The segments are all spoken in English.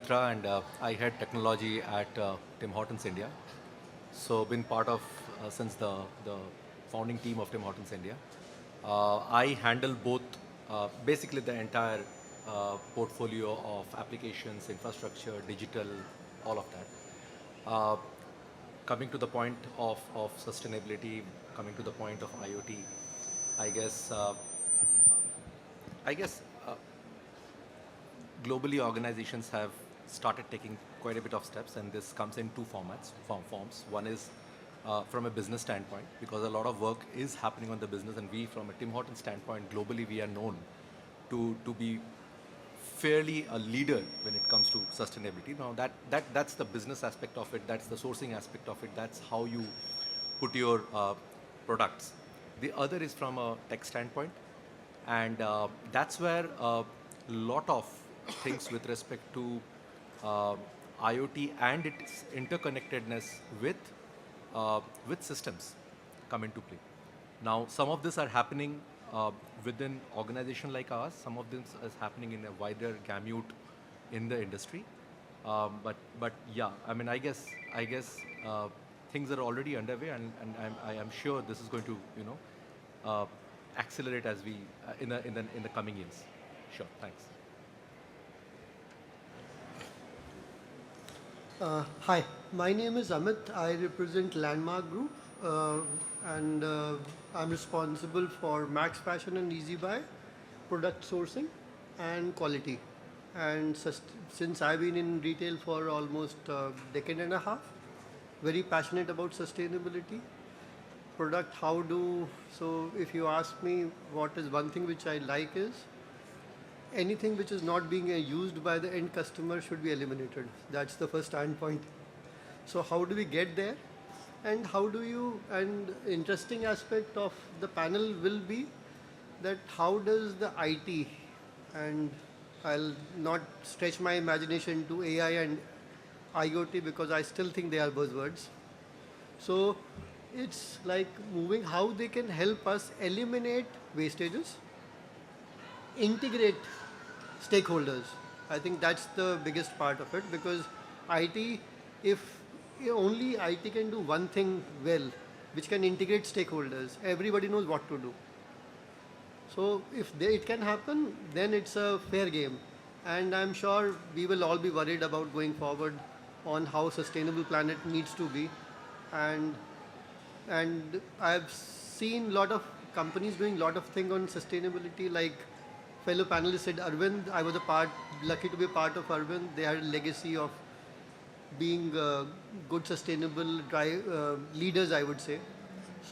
Mitra, and I head technology at Tim Hortons India. So been part of since the founding team of Tim Hortons India. I handle both, basically the entire portfolio of applications, infrastructure, digital, all of that. Coming to the point of sustainability, coming to the point of IoT, I guess uh, I guess globally organizations have started taking quite a bit of steps, and this comes in two forms. One is from a business standpoint, because a lot of work is happening on the business, and we, from a Tim Hortons standpoint, globally, we are known to be fairly a leader when it comes to sustainability. Now that's the business aspect of it, that's the sourcing aspect of it, that's how you put your products. The other is from a tech standpoint, and that's where a lot of things with respect to uh, IoT and its interconnectedness with systems come into play. Now, some of this are happening within organization like ours. Some of this is happening in a wider gamut in the industry. But yeah, I mean, I guess things are already underway, and I am sure this is going to uh, accelerate as we in the coming years. Sure, thanks. Hi, my name is Amit. I represent Landmark Group, and I'm responsible for Max Fashion and Easy Buy, product sourcing, and quality. And since I've been in retail for almost a decade and a half, very passionate about sustainability. Product, how do so? If you ask me, what is one thing which I like is anything which is not being used by the end customer should be eliminated. That's the first standpoint. So how do we get there? And how do you, and interesting aspect of the panel will be that how does the IT, and I'll not stretch my imagination to AI and IoT because I still think they are buzzwords. So it's like moving how they can help us eliminate wastages, integrate stakeholders. I think that's the biggest part of it because IT, if only IT can do one thing well, which can integrate stakeholders, everybody knows what to do. So if it can happen, then it's a fair game. And I'm sure we will all be worried about going forward on how sustainable planet needs to be. And and I've seen a lot of companies doing a lot of things on sustainability. Like fellow panelist said, Arvind, I was lucky to be a part of Arvind. They had a legacy of being good sustainable leaders, I would say.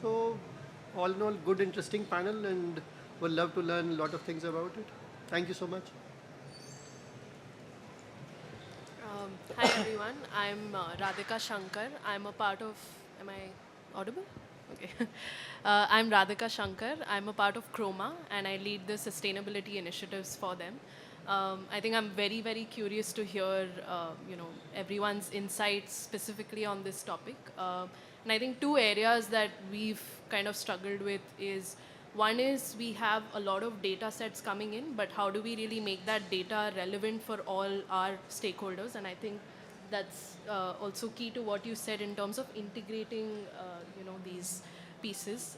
So all in all, good interesting panel, and would love to learn a lot of things about it. Thank you so much. Hi everyone, I'm Radhika Shankar. I'm a part of, am I audible? Okay. I'm Radhika Shankar. I'm a part of Chroma and I lead the sustainability initiatives for them. I think I'm very, very curious to hear, everyone's insights specifically on this topic. And I think two areas that we've kind of struggled with is one is we have a lot of data sets coming in, but how do we really make that data relevant for all our stakeholders? And I think that's also key to what you said in terms of integrating, these pieces.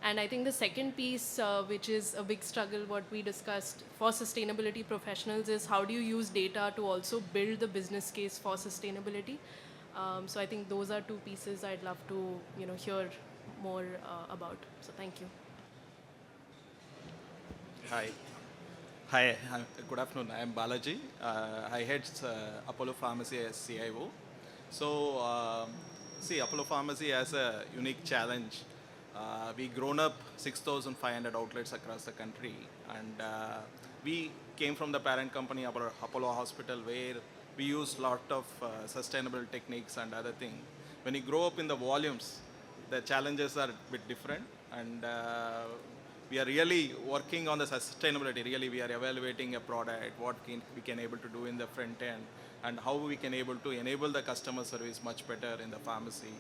And I think the second piece, which is a big struggle, what we discussed for sustainability professionals is how do you use data to also build the business case for sustainability? So I think those are two pieces I'd love to, hear more about. So thank you. Hi. Good afternoon. I am Balaji. I head Apollo Pharmacy as CIO. So, see, Apollo Pharmacy has a unique challenge. We grown up 6,500 outlets across the country, and we came from the parent company Apollo Hospital, where we use lot of sustainable techniques and other things. When you grow up in the volumes, the challenges are a bit different, and we are really working on the sustainability. Really, we are evaluating a product, we can able to do in the front end, and how we can able to enable the customer service much better in the pharmacy.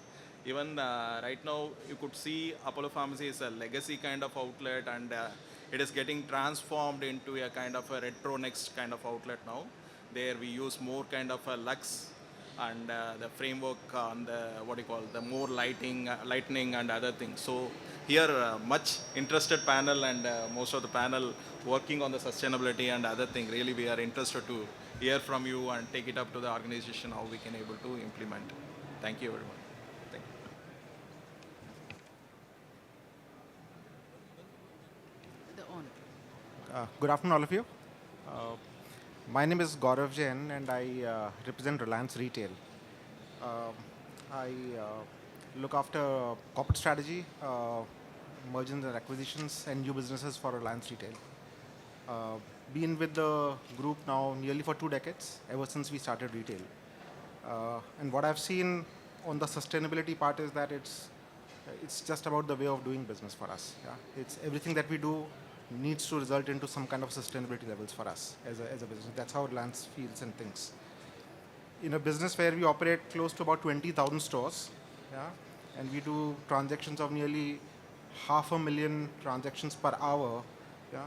Even right now, you could see Apollo Pharmacy is a legacy kind of outlet, and it is getting transformed into a kind of a retro next kind of outlet now. There we use more kind of a lux and the framework on the, what do you call, the more lightning and other things. So here much interested panel and most of the panel working on the sustainability and other thing. Really we are interested to hear from you and take it up to the organization how we can able to implement. Thank you everyone. Thank you. Good afternoon, all of you. My name is Gaurav Jain, and I represent Reliance Retail. I look after corporate strategy, mergers and acquisitions, and new businesses for Reliance Retail. Been with the group now nearly for 2 decades, ever since we started retail. And what I've seen on the sustainability part is that it's just about the way of doing business for us. Yeah? It's everything that we do needs to result into some kind of sustainability levels for us as a business. That's how Reliance feels and thinks. In a business where we operate close to about 20,000 stores, yeah, and we do transactions of nearly 500,000 transactions per hour, yeah,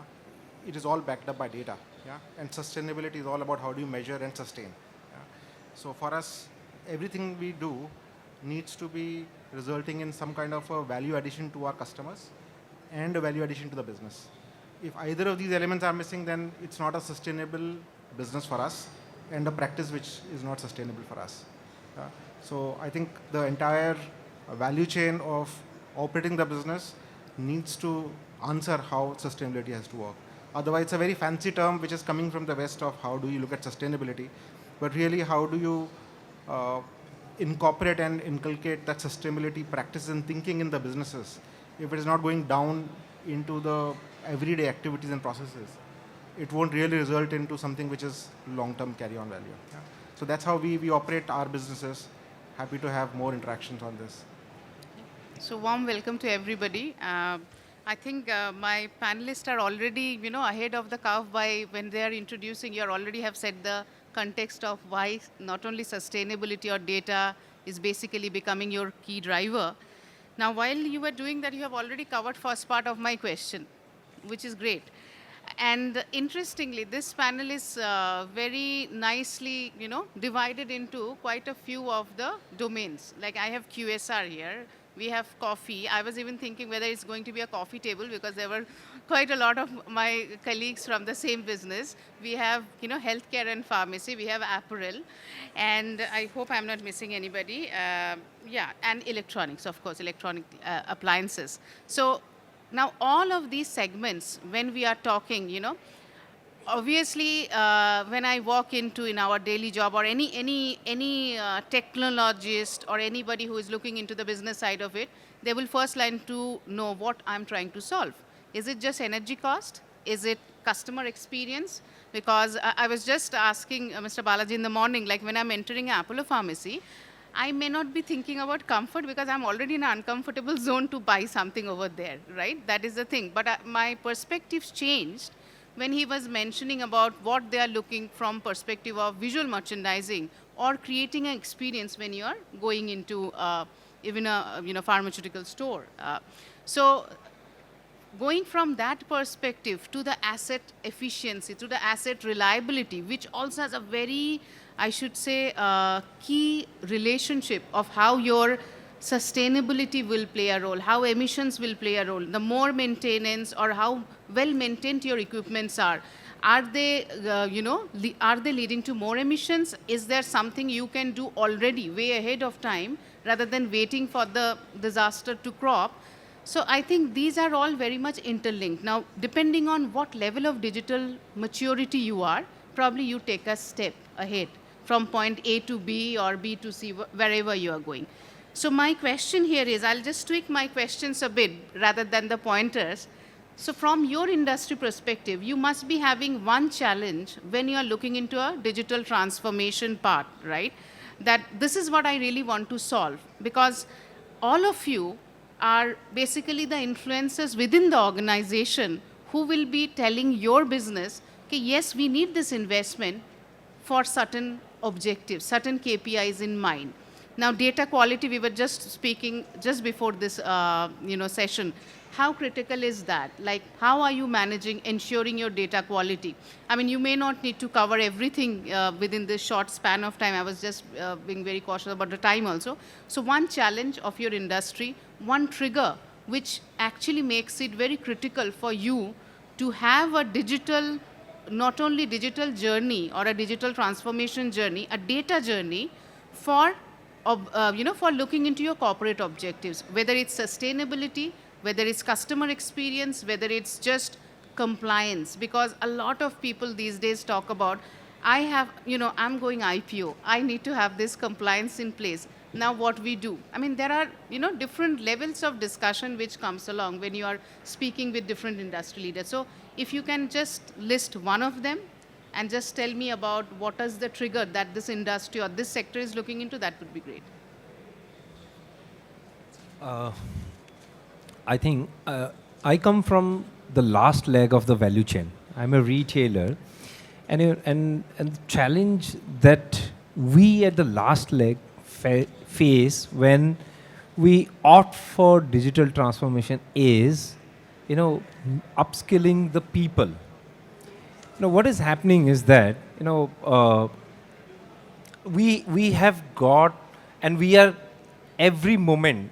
it is all backed up by data. Yeah? And sustainability is all about how do you measure and sustain. Yeah? So for us, everything we do needs to be resulting in some kind of a value addition to our customers and a value addition to the business. If either of these elements are missing, then it's not a sustainable business for us and a practice which is not sustainable for us. So I think the entire value chain of operating the business needs to answer how sustainability has to work. Otherwise, it's a very fancy term which is coming from the West of how do you look at sustainability, but really how do you incorporate and inculcate that sustainability practice and thinking in the businesses if it is not going down into the everyday activities and processes, it won't really result into something which is long-term carry-on value. Yeah? So that's how we operate our businesses. Happy to have more interactions on this. So warm welcome to everybody. I think my panelists are already, ahead of the curve by when they are introducing, you already have set the context of why not only sustainability or data is basically becoming your key driver. Now, while you were doing that, you have already covered first part of my question, which is great. And interestingly, this panel is very nicely, divided into quite a few of the domains. Like I have QSR here. We have coffee. I was even thinking whether it's going to be a coffee table because there were quite a lot of my colleagues from the same business. We have, healthcare and pharmacy. We have apparel. And I hope I'm not missing anybody. And electronics, of course, electronic appliances. So now all of these segments, when we are talking, obviously, when I walk into in our daily job or any technologist or anybody who is looking into the business side of it, they will first line to know what I'm trying to solve. Is it just energy cost? Is it customer experience? Because I was just asking Mr. Balaji in the morning, like when I'm entering Apollo Pharmacy, I may not be thinking about comfort because I'm already in an uncomfortable zone to buy something over there, right? That is the thing. But my perspectives changed when he was mentioning about what they are looking from perspective of visual merchandising or creating an experience when you are going into even a pharmaceutical store. So going from that perspective to the asset efficiency, to the asset reliability, which also has a very, I should say, key relationship of how your sustainability will play a role, how emissions will play a role. The more maintenance or how well maintained your equipments are they, are they leading to more emissions? Is there something you can do already way ahead of time rather than waiting for the disaster to crop? So I think these are all very much interlinked. Now, depending on what level of digital maturity you are, probably you take a step ahead from point A to B or B to C, wherever you are going. So my question here is, I'll just tweak my questions a bit rather than the pointers. So from your industry perspective, you must be having one challenge when you are looking into a digital transformation part, right? That this is what I really want to solve, because all of you are basically the influencers within the organization who will be telling your business, okay, yes, we need this investment for certain objectives, certain KPIs in mind. Now, data quality, we were just speaking just before this session. How critical is that? Like, how are you managing, ensuring your data quality? I mean, you may not need to cover everything within this short span of time. I was just being very cautious about the time also. So one challenge of your industry, one trigger, which actually makes it very critical for you to have a digital, not only digital journey or a digital transformation journey, a data journey for for looking into your corporate objectives, whether it's sustainability, whether it's customer experience, whether it's just compliance. Because a lot of people these days talk about, I'm going IPO, I need to have this compliance in place. Now what we do? I mean, there are, different levels of discussion which comes along when you are speaking with different industry leaders. So if you can just list one of them, and just tell me about what is the trigger that this industry or this sector is looking into, that would be great. I think I come from the last leg of the value chain. I'm a retailer, and the challenge that we at the last leg face when we opt for digital transformation is, upskilling the people. What is happening is that, we have got, and we are, every moment,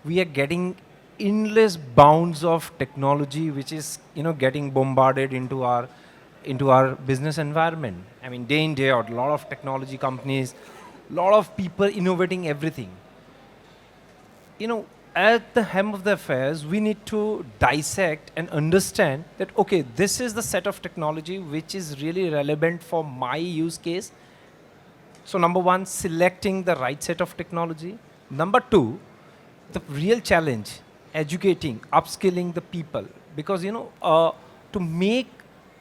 we are getting endless bounds of technology which is, getting bombarded into our business environment. I mean, day in, day out, a lot of technology companies, a lot of people innovating everything. At the hem of the affairs, we need to dissect and understand that, okay, this is the set of technology which is really relevant for my use case. So number one, selecting the right set of technology. Number two, the real challenge, educating, upskilling the people. Because, to make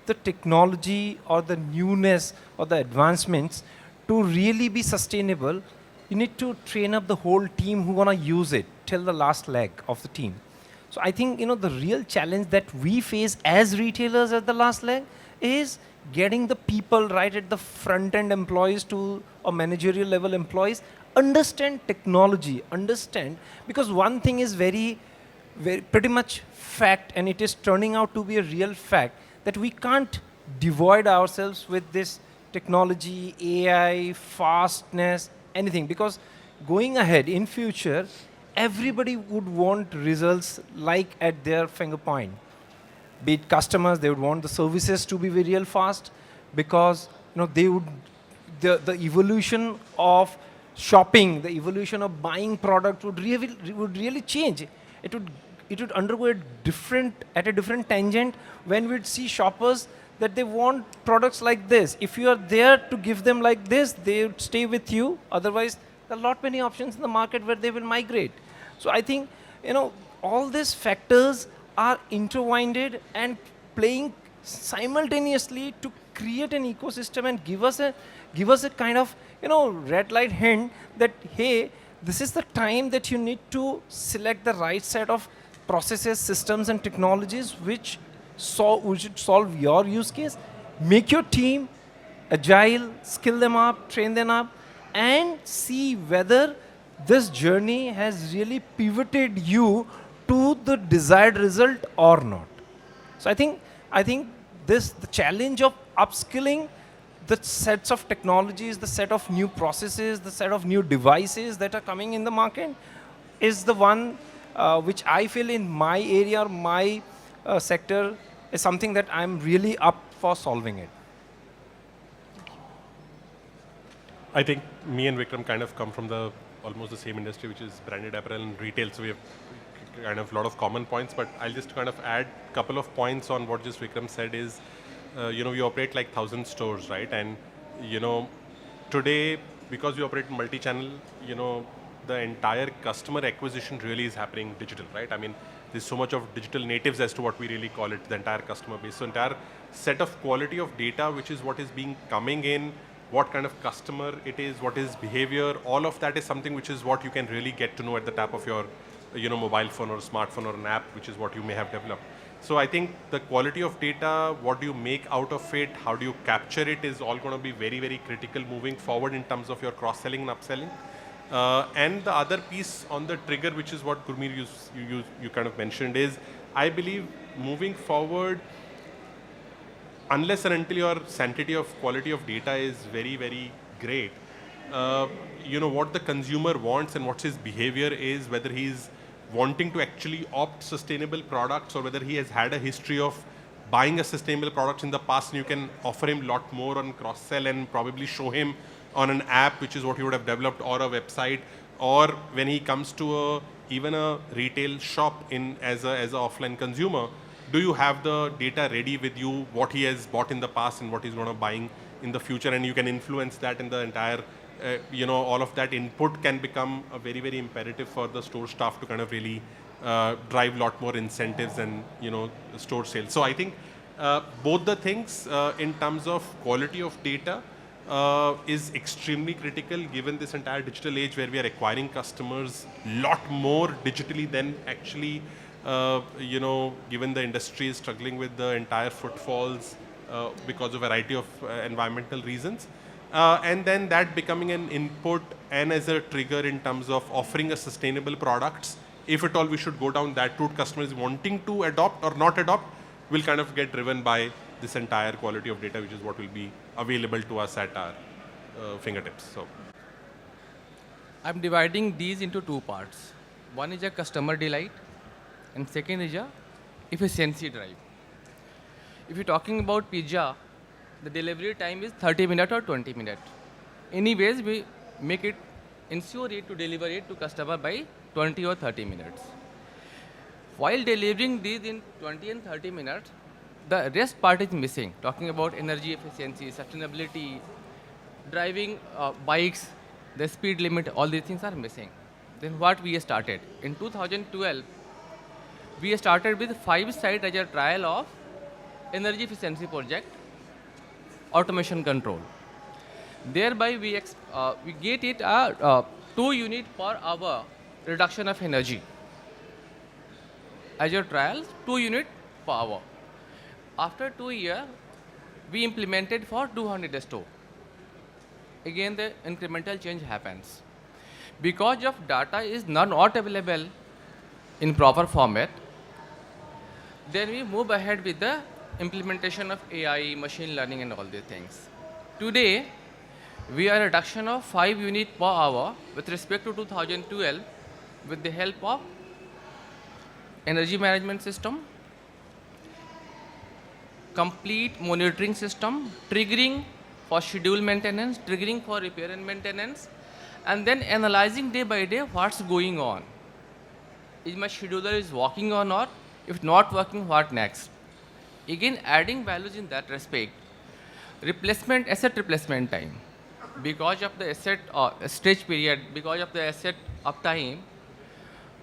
the technology or the newness or the advancements to really be sustainable, you need to train up the whole team who want to use it till the last leg of the team. So I think, the real challenge that we face as retailers at the last leg is getting the people right at the front end employees to a managerial level employees, understand technology, because one thing is very, very pretty much fact, and it is turning out to be a real fact, that we can't devoid ourselves with this technology, AI, fastness, anything, because going ahead in future, everybody would want results like at their finger point. Be it customers, they would want the services to be very real fast, because they would, the evolution of shopping, the evolution of buying product would really change. It would undergo a different tangent when we'd see shoppers that they want products like this. If you are there to give them like this, they would stay with you. Otherwise, there are lot many options in the market where they will migrate. So I think, all these factors are intertwined and playing simultaneously to create an ecosystem and give us a kind of, red light hint that, hey, this is the time that you need to select the right set of processes, systems, and technologies which should solve your use case. Make your team agile, skill them up, train them up, and see whether this journey has really pivoted you to the desired result or not. So I think the challenge of upskilling the sets of technologies, the set of new processes, the set of new devices that are coming in the market is the one which I feel in my area, my sector, is something that I'm really up for solving it. I think me and Vikram kind of come from almost the same industry, which is branded apparel and retail. So we have kind of a lot of common points, but I'll just kind of add a couple of points on what just Vikram said is, we operate like 1,000 stores, right? And, today, because we operate multi-channel, the entire customer acquisition really is happening digital, right? I mean, there's so much of digital natives as to what we really call it, the entire customer base. So entire set of quality of data, which is what is being coming in, what kind of customer it is, what is behavior, all of that is something which is what you can really get to know at the tap of your, mobile phone or a smartphone or an app, which is what you may have developed. So I think the quality of data, what do you make out of it, how do you capture it is all going to be very, very critical moving forward in terms of your cross-selling and upselling. And the other piece on the trigger, which is what Gurmeet you kind of mentioned, is I believe moving forward, unless and until your sanctity of quality of data is very, very great, what the consumer wants and what his behavior is, whether he's wanting to actually opt sustainable products or whether he has had a history of buying a sustainable product in the past, and you can offer him a lot more on cross-sell and probably show him on an app, which is what he would have developed, or a website, or when he comes to even a retail shop as a offline consumer, do you have the data ready with you, what he has bought in the past and what he's going to buying in the future, and you can influence that in the entire, all of that input can become a very, very imperative for the store staff to kind of really drive a lot more incentives and, store sales. So I think both the things in terms of quality of data is extremely critical given this entire digital age where we are acquiring customers lot more digitally than actually, given the industry is struggling with the entire footfalls because of a variety of environmental reasons. And then that becoming an input and as a trigger in terms of offering a sustainable products, if at all we should go down that route, customers wanting to adopt or not adopt will kind of get driven by this entire quality of data, which is what will be available to us at our fingertips. So, I'm dividing these into two parts. One is a customer delight, and second is a efficiency drive. If you're talking about pizza, the delivery time is 30 minutes or 20 minutes. Anyways, we make it, ensure it to deliver it to customer by 20 or 30 minutes. While delivering these in 20 and 30 minutes, the rest part is missing. Talking about energy efficiency, sustainability, driving bikes, the speed limit, all these things are missing. Then what we started? In 2012, we started with 5 sites as a trial of energy efficiency project, automation control. Thereby, we get it 2 units per hour reduction of energy. As a trial, 2 units per hour. After 2 years, we implemented for 200 stores. Again, the incremental change happens. Because of data is not available in proper format, then we move ahead with the implementation of AI, machine learning and all these things. Today, we are a reduction of 5 units per hour with respect to 2012 with the help of energy management system, complete monitoring system, triggering for schedule maintenance, triggering for repair and maintenance, and then analyzing day by day what's going on. Is my scheduler is working or not? If not working, what next? Again, adding values in that respect. Asset replacement time. Because of the asset stretch period, because of the asset uptime,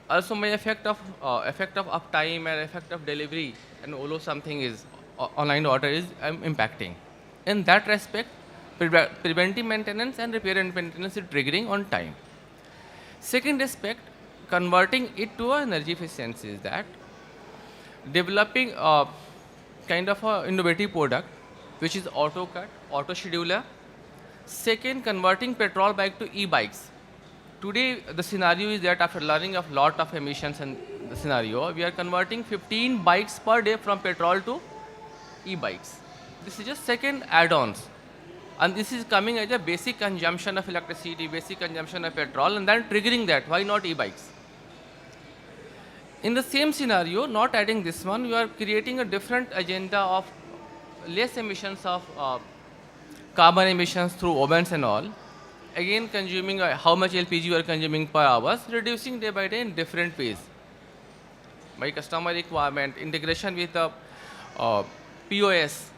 also my effect of uptime and effect of delivery and although something is online order is impacting. In that respect, preventive maintenance and repair and maintenance is triggering on time. Second aspect, converting it to energy efficiency is that developing a kind of a innovative product which is auto cut, auto scheduler. Second, converting petrol bike to e-bikes. Today, the scenario is that after learning of lot of emissions and the scenario, we are converting 15 bikes per day from petrol to e-bikes. This is just second add-ons. And this is coming as a basic consumption of electricity, basic consumption of petrol, and then triggering that. Why not e-bikes? In the same scenario, not adding this one, you are creating a different agenda of less emissions of carbon emissions through ovens and all. Again, consuming how much LPG you are consuming per hour, reducing day by day in different ways. My customer requirement, integration with the POS,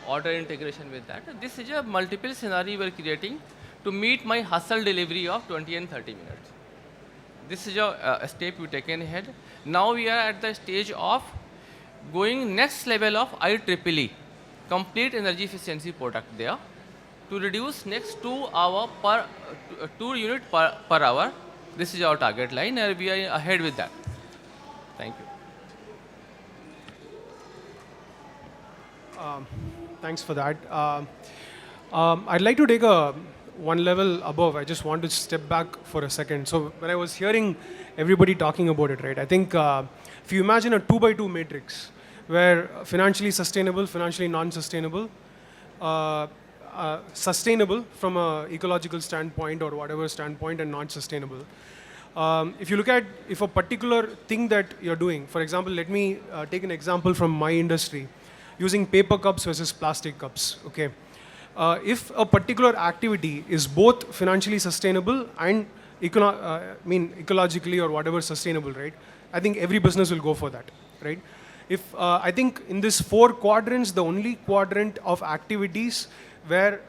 order integration with that. This is a multiple scenario we are creating to meet my hustle delivery of 20 and 30 minutes. This is a step we taken ahead. Now we are at the stage of going next level of IEEE, complete energy efficiency product there, to reduce next 2 units per hour. This is our target line, and we are ahead with that. Thank you. Thanks for that. I'd like to take a one level above, I just want to step back for a second. So when I was hearing everybody talking about it, right, I think if you imagine a 2x2 matrix where financially sustainable, financially non-sustainable, sustainable from an ecological standpoint or whatever standpoint, and not sustainable. If you look at if a particular thing that you're doing, for example, let me take an example from my industry, using paper cups versus plastic cups. Okay, if a particular activity is both financially sustainable and ecologically or whatever sustainable, right? I think every business will go for that, right? If I think in this 4 quadrants, the only quadrant of activities where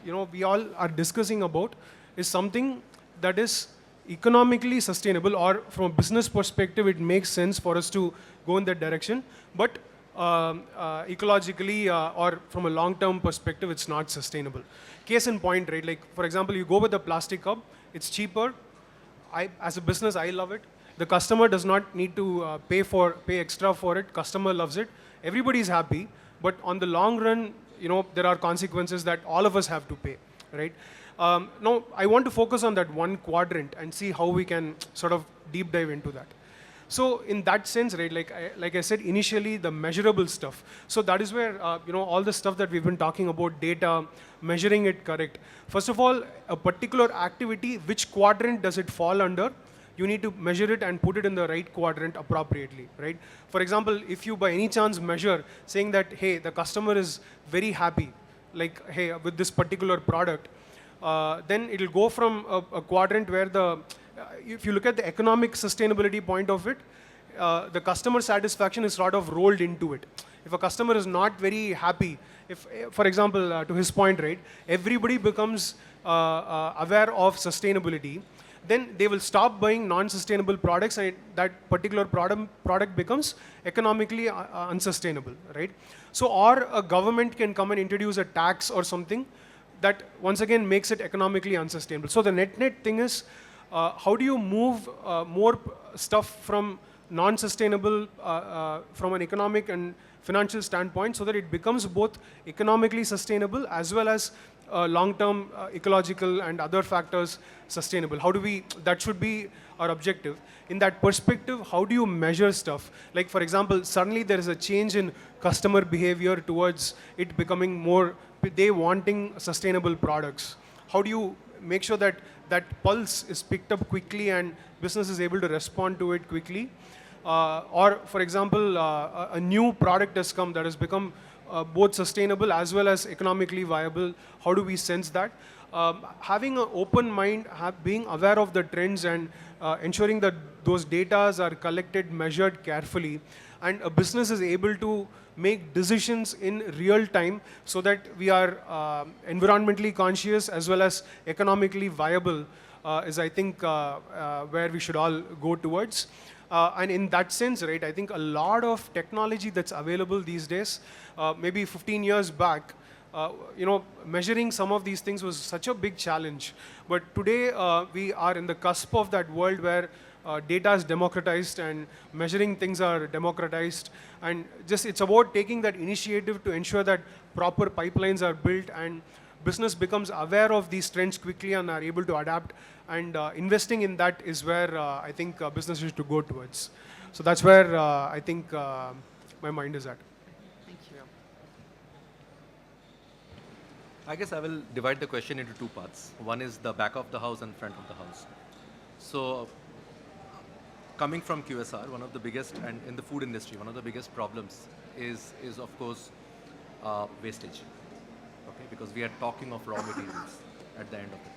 we all are discussing about is something that is economically sustainable, or from a business perspective, it makes sense for us to go in that direction. But ecologically or from a long-term perspective, it's not sustainable. Case in point, right? Like for example, you go with a plastic cup, it's cheaper. As a business, I love it. The customer does not need to pay extra for it. Customer loves it. Everybody is happy. But on the long run, there are consequences that all of us have to pay, right? Now, I want to focus on that one quadrant and see how we can sort of deep dive into that. So in that sense, right, like I said initially, the measurable stuff. So that is where all the stuff that we've been talking about, data, measuring it correct. First of all, a particular activity, which quadrant does it fall under? You need to measure it and put it in the right quadrant appropriately, right? For example, if you by any chance measure saying that, hey, the customer is very happy, like, hey, with this particular product, then it'll go from a quadrant where if you look at the economic sustainability point of it, the customer satisfaction is sort of rolled into it. If a customer is not very happy, if, for example, to his point, right, everybody becomes aware of sustainability, then they will stop buying non-sustainable products, and that particular product becomes economically unsustainable, right? So, or a government can come and introduce a tax or something that once again makes it economically unsustainable. So the net thing is, how do you move more stuff from non-sustainable from an economic and financial standpoint so that it becomes both economically sustainable as well as long-term ecological and other factors sustainable? How do we, that should be our objective. In that perspective, how do you measure stuff? Like for example, suddenly there is a change in customer behavior towards it becoming more, they wanting sustainable products. How do you make sure that that pulse is picked up quickly and business is able to respond to it quickly? Or for example, a new product has come that has become both sustainable as well as economically viable. How do we sense that? Having an open mind, being aware of the trends and ensuring that those data are collected, measured carefully, and a business is able to make decisions in real time so that we are environmentally conscious as well as economically viable is, I think, where we should all go towards. And in that sense, right, I think a lot of technology that's available these days, maybe 15 years back, measuring some of these things was such a big challenge. But today, we are in the cusp of that world where data is democratized and measuring things are democratized. And just it's about taking that initiative to ensure that proper pipelines are built and business becomes aware of these trends quickly and are able to adapt. And investing in that is where I think businesses should go towards. So that's where I think my mind is at. Thank you. I guess I will divide the question into two parts. One is the back of the house and front of the house. So coming from QSR, one of the biggest, and in the food industry, one of the biggest problems is of course wastage. Okay, because we are talking of raw materials at the end of the day.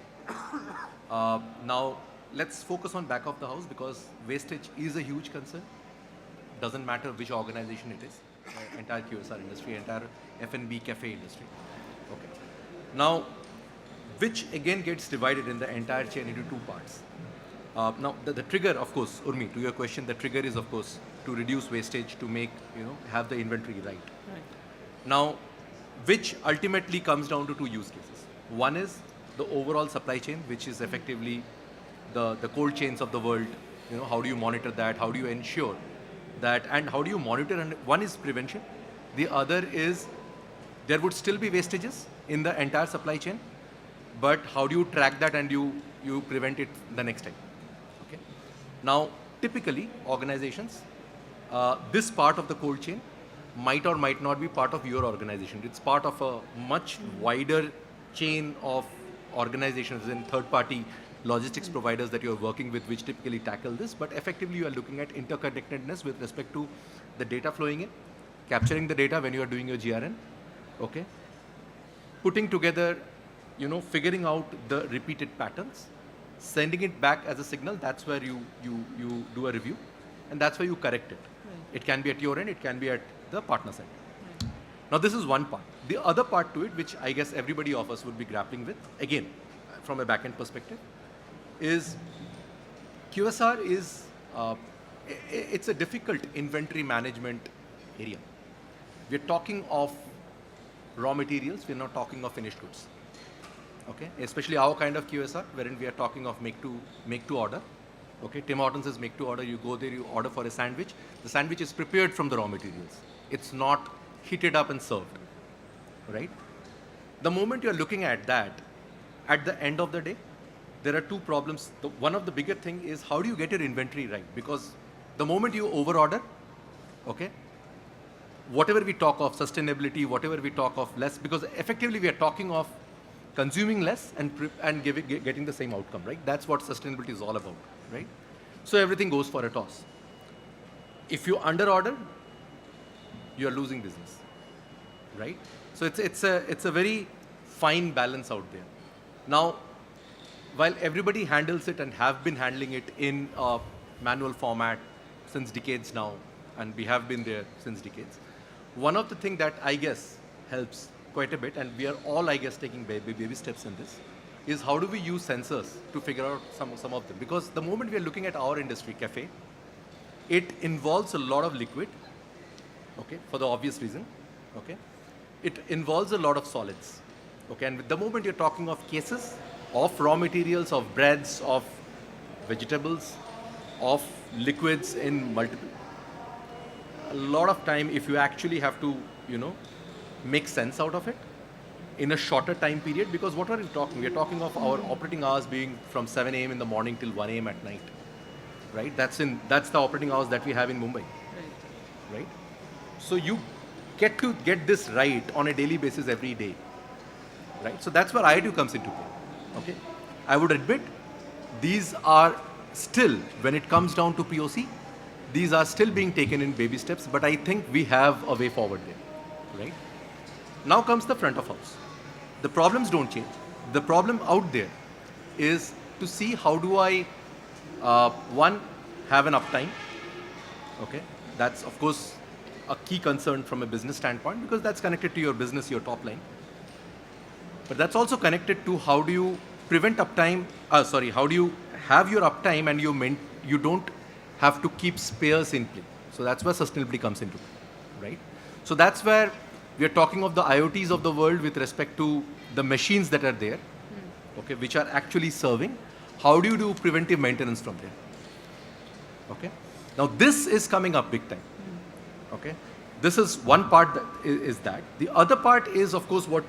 Now let's focus on back of the house because wastage is a huge concern. Doesn't matter which organization it is, entire QSR industry, entire F&B cafe industry. Okay. Now, which again gets divided in the entire chain into two parts. Now, the trigger, of course, Urmi, to your question, the trigger is, of course, to reduce wastage, to make, have the inventory right. Now, which ultimately comes down to two use cases. One is the overall supply chain, which is effectively the cold chains of the world. How do you monitor that? How do you ensure that? And how do you monitor? And one is prevention. The other is there would still be wastages in the entire supply chain. but how do you track that and you prevent it the next time? Okay. Now, typically, organizations, this part of the cold chain might or might not be part of your organization. It's part of a much wider chain of organizations and third-party logistics providers that you're working with, which typically tackle this, but effectively you are looking at interconnectedness with respect to the data flowing in, capturing the data when you are doing your GRN, okay? Putting together, figuring out the repeated patterns, sending it back as a signal, that's where you do a review, and that's where you correct it. Right. It can be at your end, it can be at the partner side. Right. Now this is one part. The other part to it, which I guess everybody of us would be grappling with, again, from a back-end perspective, is QSR is, it's a difficult inventory management area. We're talking of raw materials, we're not talking of finished goods. Okay, especially our kind of QSR, wherein we are talking of make to order. Okay, Tim Hortons is make to order, you go there, you order for a sandwich. The sandwich is prepared from the raw materials. It's not heated up and served, right? The moment you're looking at that, at the end of the day, there are two problems. One of the bigger thing is how do you get your inventory right? Because the moment you overorder, okay, whatever we talk of sustainability, whatever we talk of less, because effectively we are talking of consuming less and getting the same outcome, right? That's what sustainability is all about, right? So everything goes for a toss. If you underorder, you are losing business, right? So it's a very fine balance out there. Now, while everybody handles it and have been handling it in a manual format since decades now, and we have been there since decades, one of the things that I guess helps quite a bit, and we are all, I guess, taking baby steps in this, is how do we use sensors to figure out some of them? Because the moment we are looking at our industry, cafe, it involves a lot of liquid, okay, for the obvious reason, okay? It involves a lot of solids, okay? And with the moment you're talking of cases, of raw materials, of breads, of vegetables, of liquids in multiple, a lot of time if you actually have to, make sense out of it in a shorter time period, because what are we talking? We are talking of our operating hours being from 7 a.m. in the morning till 1 a.m. at night, right? That's the operating hours that we have in Mumbai, right? So you get to get this right on a daily basis every day, right? So that's where IoT comes into play, okay? I would admit these are still, when it comes down to POC, these are still being taken in baby steps, but I think we have a way forward there, right? Now comes the front of house. The problems don't change. The problem out there is to see how do I, one, have an uptime, okay? That's, of course, a key concern from a business standpoint, because that's connected to your business, your top line. But that's also connected to how do you prevent uptime, how do you have your uptime and you don't have to keep spares in play. So that's where sustainability comes into play, right? So that's where we are talking of the IoTs of the world with respect to the machines that are there, okay, which are actually serving. How do you do preventive maintenance from there? Okay. Now this is coming up big time. Okay. This is one part that is that. The other part is, of course, what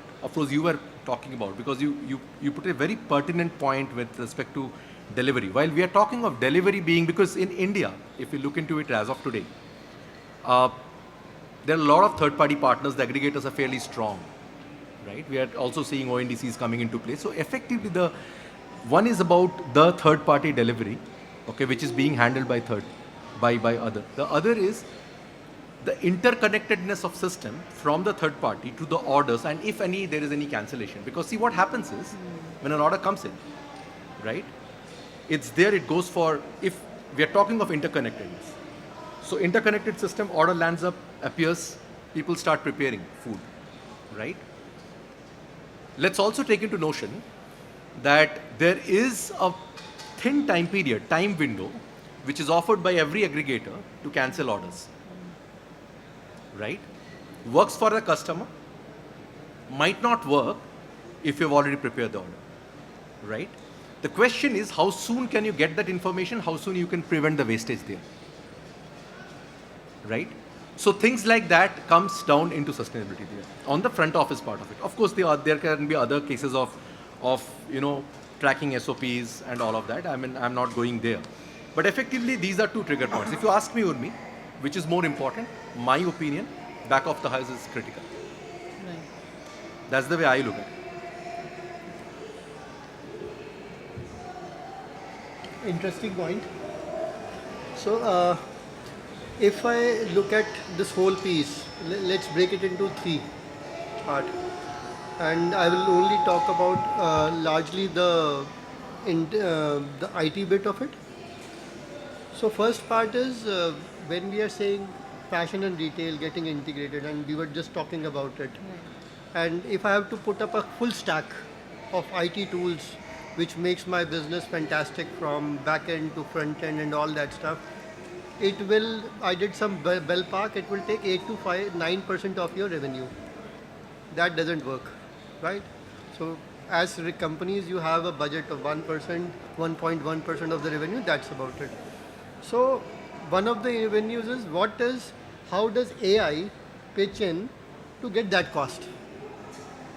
you were talking about, because you put a very pertinent point with respect to delivery. While we are talking of delivery being, because in India, if you look into it as of today, there are a lot of third-party partners. The aggregators are fairly strong, right? We are also seeing ONDCs coming into play. So effectively, the one is about the third-party delivery, okay, which is being handled by other. The other is the interconnectedness of system from the third party to the orders, and if there is any cancellation. Because see, what happens is when an order comes in, right? It's there. It goes for, if we are talking of interconnectedness. So interconnected system, order lands up, appears, people start preparing food, right? Let's also take into notion that there is a thin time period, time window, which is offered by every aggregator to cancel orders, right? Works for the customer, might not work if you've already prepared the order, right? The question is, how soon can you get that information? How soon you can prevent the wastage there, right? So things like that comes down into sustainability there on the front office part of it. Of course, there can be other cases of of, tracking SOPs and all of that. I mean, I'm not going there. But effectively, these are two trigger points. If you ask me, Urmi, which is more important, my opinion, back of the house is critical. Right. That's the way I look at it. Interesting point. So, if I look at this whole piece, let's break it into three parts. And I will only talk about largely the IT bit of it. So first part is when we are saying fashion and retail getting integrated, and we were just talking about it. And if I have to put up a full stack of IT tools which makes my business fantastic from back end to front end and all that stuff, it will, I did some ballpark, it will take 8 to 9% of your revenue. That doesn't work, right? So as companies, you have a budget of 1%, 1.1% of the revenue, that's about it. So one of the avenues is how does AI pitch in to get that cost?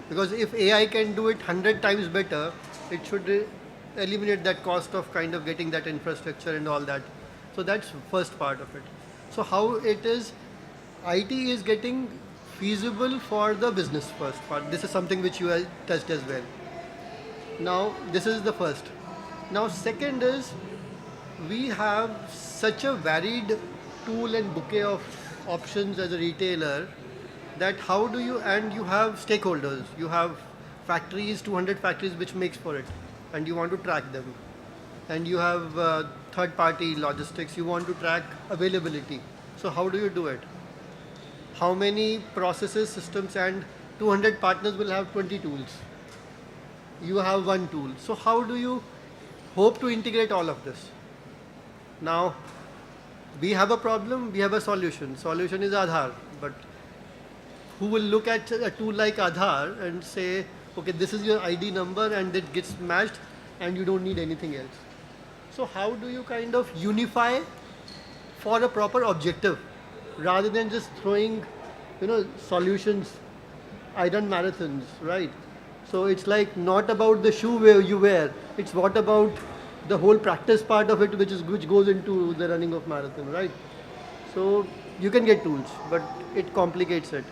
Because if AI can do it 100 times better, it should eliminate that cost of kind of getting that infrastructure and all that. So that's first part of it. So how it is, IT is getting feasible for the business first part. This is something which you have touched as well. Now this is the first. Now second is, we have such a varied tool and bouquet of options as a retailer that how do you, and you have stakeholders, you have factories, 200 factories which makes for it, and you want to track them. And you have third party logistics, you want to track availability. So how do you do it? How many processes, systems, and 200 partners will have 20 tools? You have one tool. So how do you hope to integrate all of this? Now, we have a problem, we have a solution. Solution is Aadhaar, but who will look at a tool like Aadhaar and say, okay, this is your ID number and it gets matched and you don't need anything else. So how do you kind of unify for a proper objective rather than just throwing, solutions? I run marathons, right? So it's like not about the shoe where you wear, it's what about the whole practice part of it which goes into the running of marathon, right? So you can get tools, but it complicates it.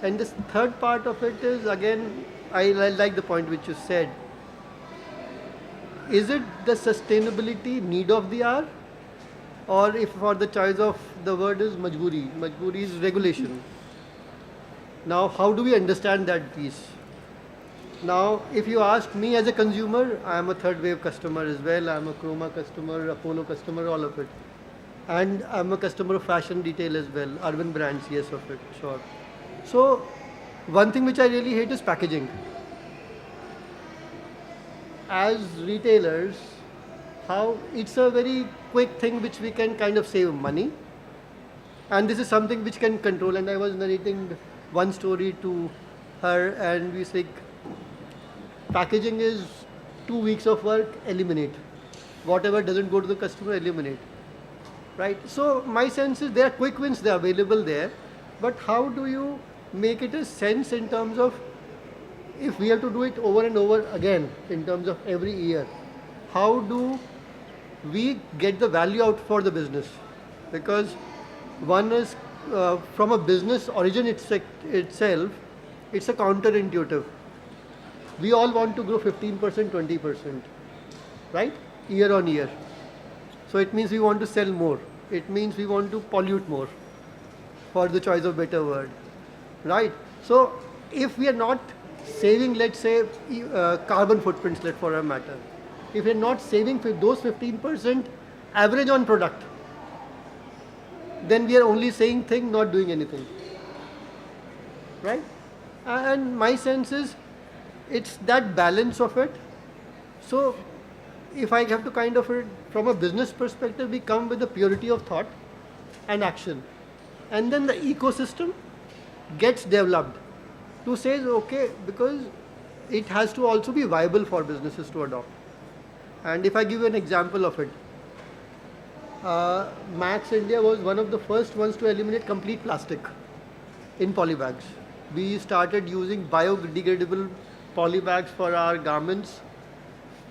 And this third part of it is, again, I like the point which you said. Is it the sustainability need of the hour? Or if for the choice of the word is majboori. Majboori is regulation. Now, how do we understand that piece? Now, if you ask me as a consumer, I am a third wave customer as well. I am a Chroma customer, Apollo customer, all of it. And I am a customer of fashion retail as well. Urban brands, yes, of it, sure. So, one thing which I really hate is packaging. As retailers, how it's a very quick thing which we can kind of save money. And this is something which can control. And I was narrating one story to her and we said, packaging is 2 weeks of work, eliminate. Whatever doesn't go to the customer, eliminate. Right? So my sense is there are quick wins, they are available there. But how do you make it a sense in terms of if we have to do it over and over again in terms of every year, how do we get the value out for the business? Because one is from a business origin itself, it's a counterintuitive. We all want to grow 15%, 20%, right? Year on year. So it means we want to sell more. It means we want to pollute more, for the choice of better word, right? So if we are not saving, let's say, carbon footprints, for a matter, if we are not saving those 15% average on product, then we are only saying thing, not doing anything, right? And my sense is, it's that balance of it. So if I have to kind of, from a business perspective, we come with the purity of thought and action. And then the ecosystem gets developed to say, okay, because it has to also be viable for businesses to adopt. And if I give you an example of it, Max India was one of the first ones to eliminate complete plastic in polybags. We started using biodegradable poly bags for our garments,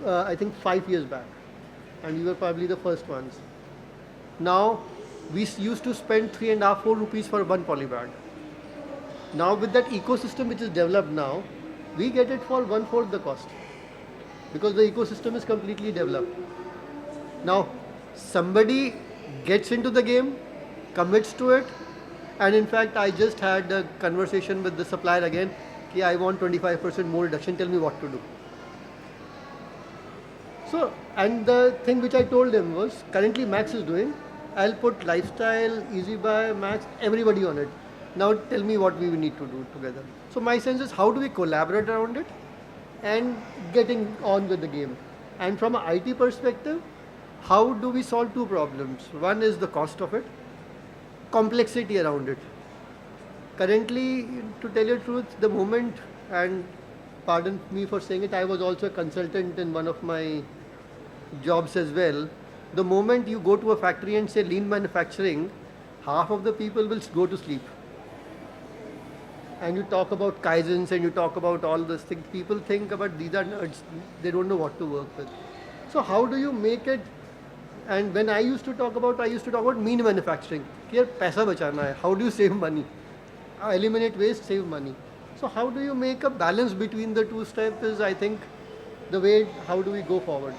I think 5 years back. And we were probably the first ones. Now, we used to spend 3.5, 4 rupees for one poly bag. Now with that ecosystem which is developed now, we get it for 1/4 the cost. Because the ecosystem is completely developed. Now, somebody gets into the game, commits to it, and in fact, I just had a conversation with the supplier again, कि I want 25% more reduction, tell me what to do. So, and the thing which I told them was, currently Max is doing, I'll put Lifestyle, Easy Buy, Max, everybody on it. Now tell me what we need to do together. So my sense is, how do we collaborate around it and getting on with the game? And from an IT perspective, how do we solve two problems? One is the cost of it, complexity around it. Currently, to tell you the truth, the moment, and pardon me for saying it, I was also a consultant in one of my jobs as well. The moment you go to a factory and say lean manufacturing, half of the people will go to sleep. And you talk about Kaizens and you talk about all these things, people think about these are nerds, they don't know what to work with. So how do you make it? And when I used to talk about mean manufacturing. Here, paisa bachana hai. How do you save money? Eliminate waste, save money. So how do you make a balance between the two steps is, I think, the way, how do we go forward,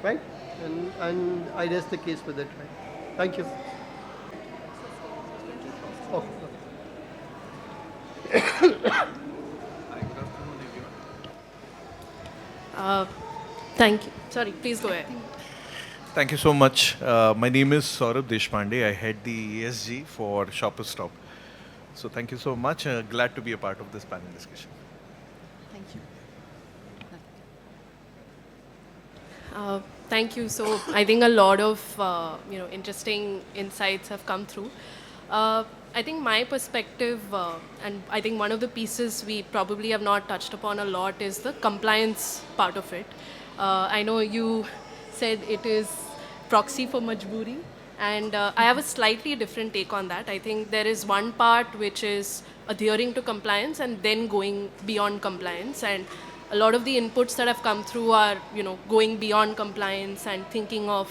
right? And I rest the case with it, right? Thank you. Oh. Thank you. Sorry, please go ahead. Thank you so much. My name is Saurabh Deshpande. I head the ESG for Shoppers Stop. So thank you so much. Glad to be a part of this panel discussion. Thank you. Thank you. So I think a lot of interesting insights have come through. I think my perspective, and I think one of the pieces we probably have not touched upon a lot is the compliance part of it. I know you said it is proxy for majboori, and I have a slightly different take on that. I think there is one part which is adhering to compliance and then going beyond compliance, and a lot of the inputs that have come through are, going beyond compliance and thinking of,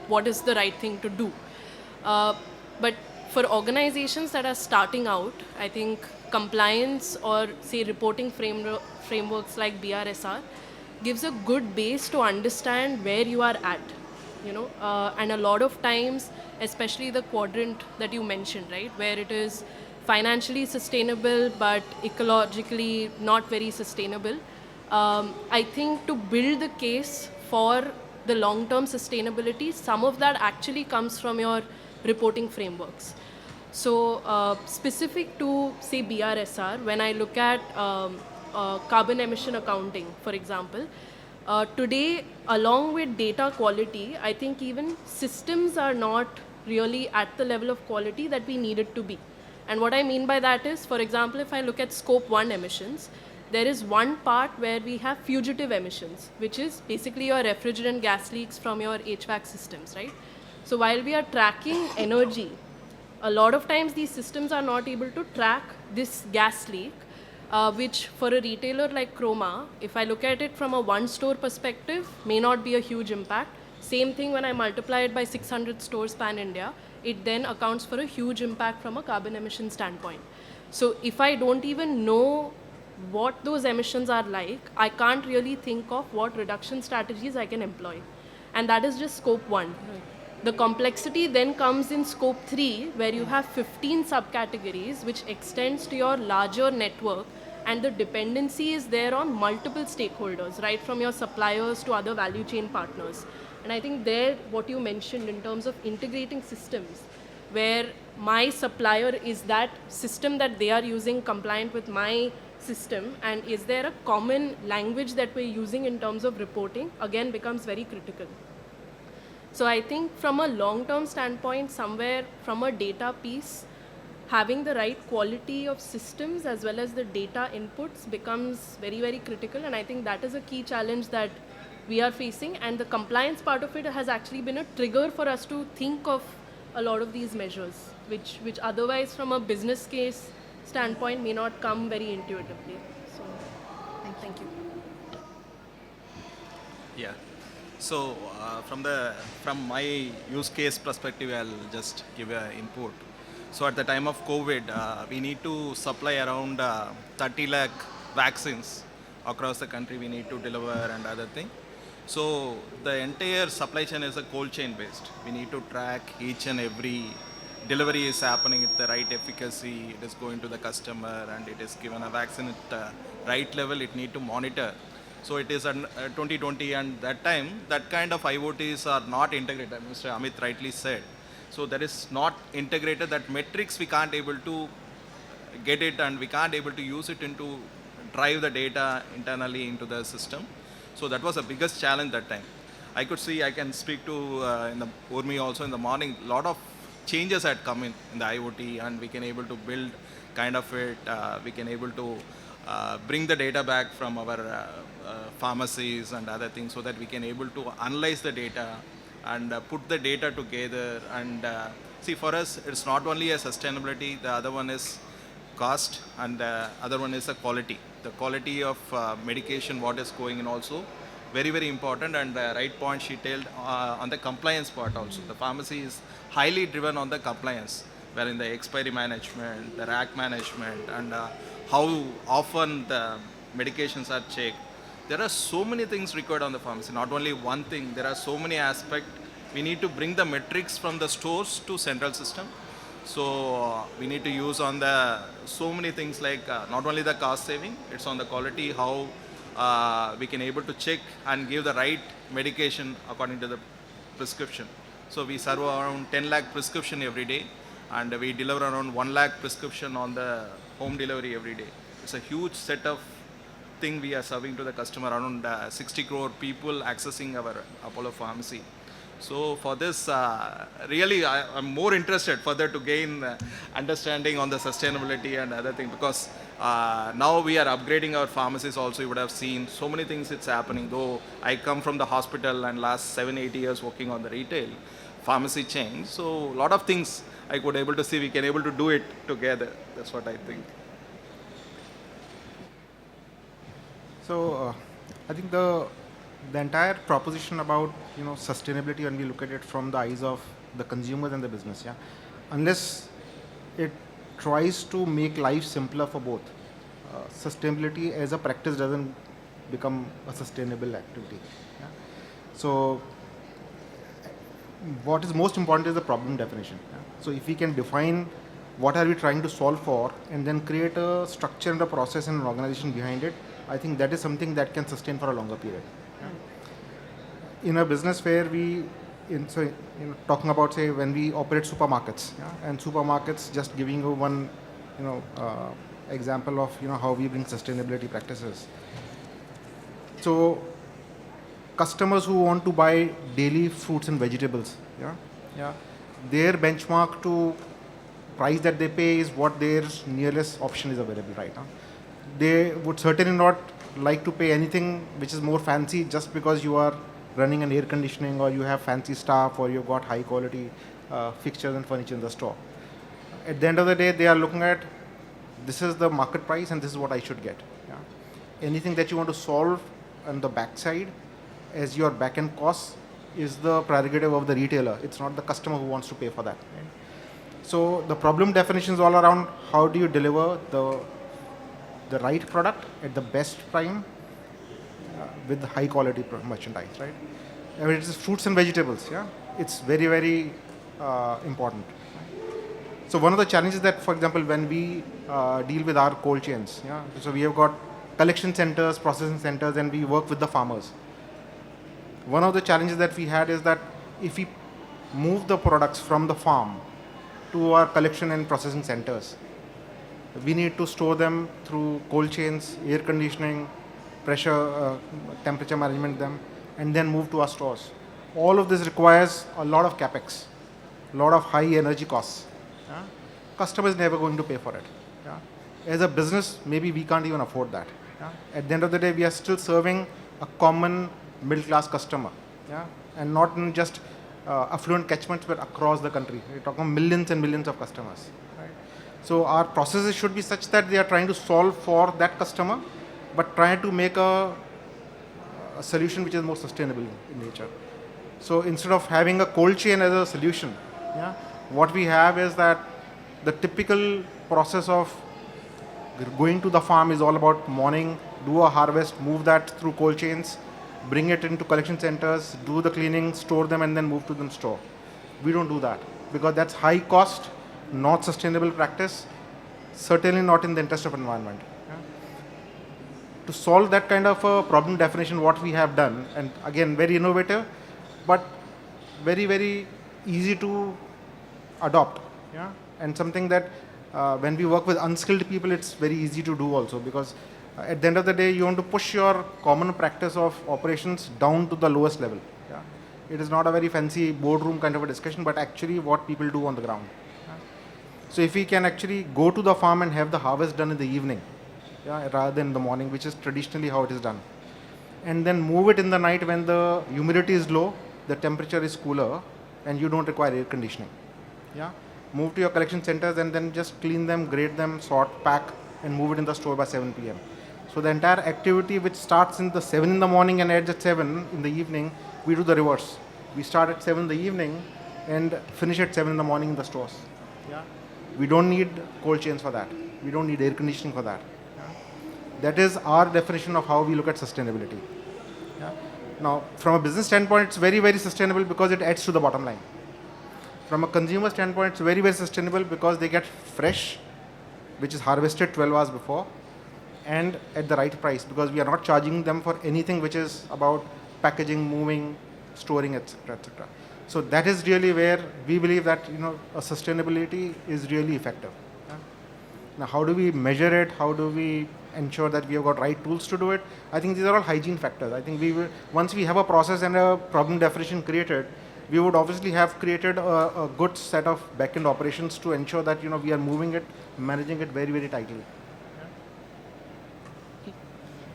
what is the right thing to do. But for organizations that are starting out, I think compliance or say reporting frameworks like BRSR gives a good base to understand where you are at, and a lot of times, especially the quadrant that you mentioned, right, where it is financially sustainable but ecologically not very sustainable. I think to build the case for the long-term sustainability, some of that actually comes from your reporting frameworks. So specific to, say, BRSR, when I look at carbon emission accounting, for example, today, along with data quality, I think even systems are not really at the level of quality that we need it to be. And what I mean by that is, for example, if I look at scope 1 emissions, there is one part where we have fugitive emissions, which is basically your refrigerant gas leaks from your HVAC systems, right? So while we are tracking energy, a lot of times these systems are not able to track this gas leak, which for a retailer like Chroma, if I look at it from a one store perspective, may not be a huge impact. Same thing when I multiply it by 600 stores pan-India, it then accounts for a huge impact from a carbon emission standpoint. So if I don't even know what those emissions are like, I can't really think of what reduction strategies I can employ. And that is just scope 1. The complexity then comes in scope 3, where you have 15 subcategories, which extends to your larger network, and the dependency is there on multiple stakeholders, right from your suppliers to other value chain partners. And I think there, what you mentioned in terms of integrating systems, where my supplier is that system that they are using compliant with my system, and is there a common language that we're using in terms of reporting, again becomes very critical. So I think from a long-term standpoint, somewhere from a data piece, having the right quality of systems as well as the data inputs becomes very, very critical. And I think that is a key challenge that we are facing. And the compliance part of it has actually been a trigger for us to think of a lot of these measures, which otherwise from a business case standpoint may not come very intuitively. So, Thank Thank you. Yeah. So from my use case perspective, I'll just give an input. So at the time of COVID, we need to supply around 30 lakh vaccines across the country. We need to deliver and other thing. So the entire supply chain is a cold chain based. We need to track each and every delivery is happening at the right efficacy. It is going to the customer and it is given a vaccine at the right level. It need to monitor. So it is 2020, and that time, that kind of IoTs are not integrated, Mr. Amit rightly said. So that is not integrated, that metrics we can't able to get it and we can't able to use it into drive the data internally into the system. So that was the biggest challenge that time. I could see, I can speak to in the Urmi also in the morning, a lot of changes had come in the IoT, and we can able to build kind of it, we can able to bring the data back from our pharmacies and other things so that we can able to analyze the data and put the data together. And see, for us, it's not only a sustainability, the other one is cost, and the other one is the quality. The quality of medication, what is going in also, very, very important. And the right point she told on the compliance part also. The pharmacy is highly driven on the compliance, wherein the expiry management, the rack management, and how often the medications are checked. There are so many things required on the pharmacy, not only one thing, there are so many aspects. We need to bring the metrics from the stores to central system. So we need to use on the so many things like not only the cost saving, it's on the quality, how we can able to check and give the right medication according to the prescription. So we serve around 10 lakh prescription every day, and we deliver around 1 lakh prescription on the home delivery every day. It's a huge set of thing we are serving to the customer, around 60 crore people accessing our Apollo pharmacy. So for this, really I'm more interested further to gain understanding on the sustainability and other thing, because now we are upgrading our pharmacies also. You would have seen so many things it's happening. Though I come from the hospital and last 7-8 years working on the retail pharmacy chain, so a lot of things I could able to see we can able to do it together. That's what I think. So I think the entire proposition about sustainability, when we look at it from the eyes of the consumers and the business, yeah, unless it tries to make life simpler for both, sustainability as a practice doesn't become a sustainable activity. Yeah? So what is most important is the problem definition. Yeah? So if we can define what are we trying to solve for, and then create a structure and a process and an organization behind it, I think that is something that can sustain for a longer period. Yeah? In a business where talking about, say, when we operate supermarkets, yeah, and supermarkets, just giving you one example of how we bring sustainability practices. So customers who want to buy daily fruits and vegetables, their benchmark to price that they pay is what their nearest option is available right now. They would certainly not like to pay anything which is more fancy just because you are running an air conditioning, or you have fancy staff, or you've got high quality fixtures and furniture in the store. At the end of the day, they are looking at, this is the market price and this is what I should get. Yeah? Anything that you want to solve on the backside as your back-end cost is the prerogative of the retailer. It's not the customer who wants to pay for that. Right? So the problem definition is all around how do you deliver the right product at the best prime with high quality merchandise, right? I mean, it is fruits and vegetables, yeah? It's very, very important. So one of the challenges that, for example, when we deal with our cold chains, yeah? So we have got collection centers, processing centers, and we work with the farmers. One of the challenges that we had is that if we move the products from the farm to our collection and processing centers, we need to store them through cold chains, air conditioning, pressure, temperature management them, and then move to our stores. All of this requires a lot of capex, a lot of high energy costs. Yeah? Customer is never going to pay for it. Yeah? As a business, maybe we can't even afford that. Yeah? At the end of the day, we are still serving a common middle class customer, yeah? And not in just affluent catchments, but across the country. We're talking millions and millions of customers. Right? So our processes should be such that they are trying to solve for that customer, but try to make a solution which is more sustainable in nature. So instead of having a cold chain as a solution, yeah, what we have is that the typical process of going to the farm is all about morning, do a harvest, move that through cold chains, bring it into collection centers, do the cleaning, store them, and then move to the store. We don't do that because that's high cost, not sustainable practice, certainly not in the interest of environment. Yeah. To solve that kind of a problem definition, what we have done, and again, very innovative, but very, very easy to adopt. Yeah. And something that when we work with unskilled people, it's very easy to do also, because at the end of the day, you want to push your common practice of operations down to the lowest level. Yeah. It is not a very fancy boardroom kind of a discussion, but actually what people do on the ground. Yeah. So if we can actually go to the farm and have the harvest done in the evening, yeah, rather than in the morning, which is traditionally how it is done, and then move it in the night when the humidity is low, the temperature is cooler, and you don't require air conditioning. Yeah. Move to your collection centers and then just clean them, grade them, sort, pack, and move it in the store by 7 p.m. So the entire activity which starts in the 7 in the morning and ends at 7 in the evening, we do the reverse. We start at 7 in the evening and finish at 7 in the morning in the stores. Yeah. We don't need cold chains for that. We don't need air conditioning for that. Yeah. That is our definition of how we look at sustainability. Yeah. Now, from a business standpoint, it's very, very sustainable because it adds to the bottom line. From a consumer standpoint, it's very, very sustainable because they get fresh, which is harvested 12 hours before, and at the right price, because we are not charging them for anything which is about packaging, moving, storing, etc., etc. So that is really where we believe that a sustainability is really effective. Yeah? Now, how do we measure it? How do we ensure that we have got right tools to do it? I think these are all hygiene factors. I think once we have a process and a problem definition created, we would obviously have created a good set of back-end operations to ensure that we are moving it, managing it very, very tightly.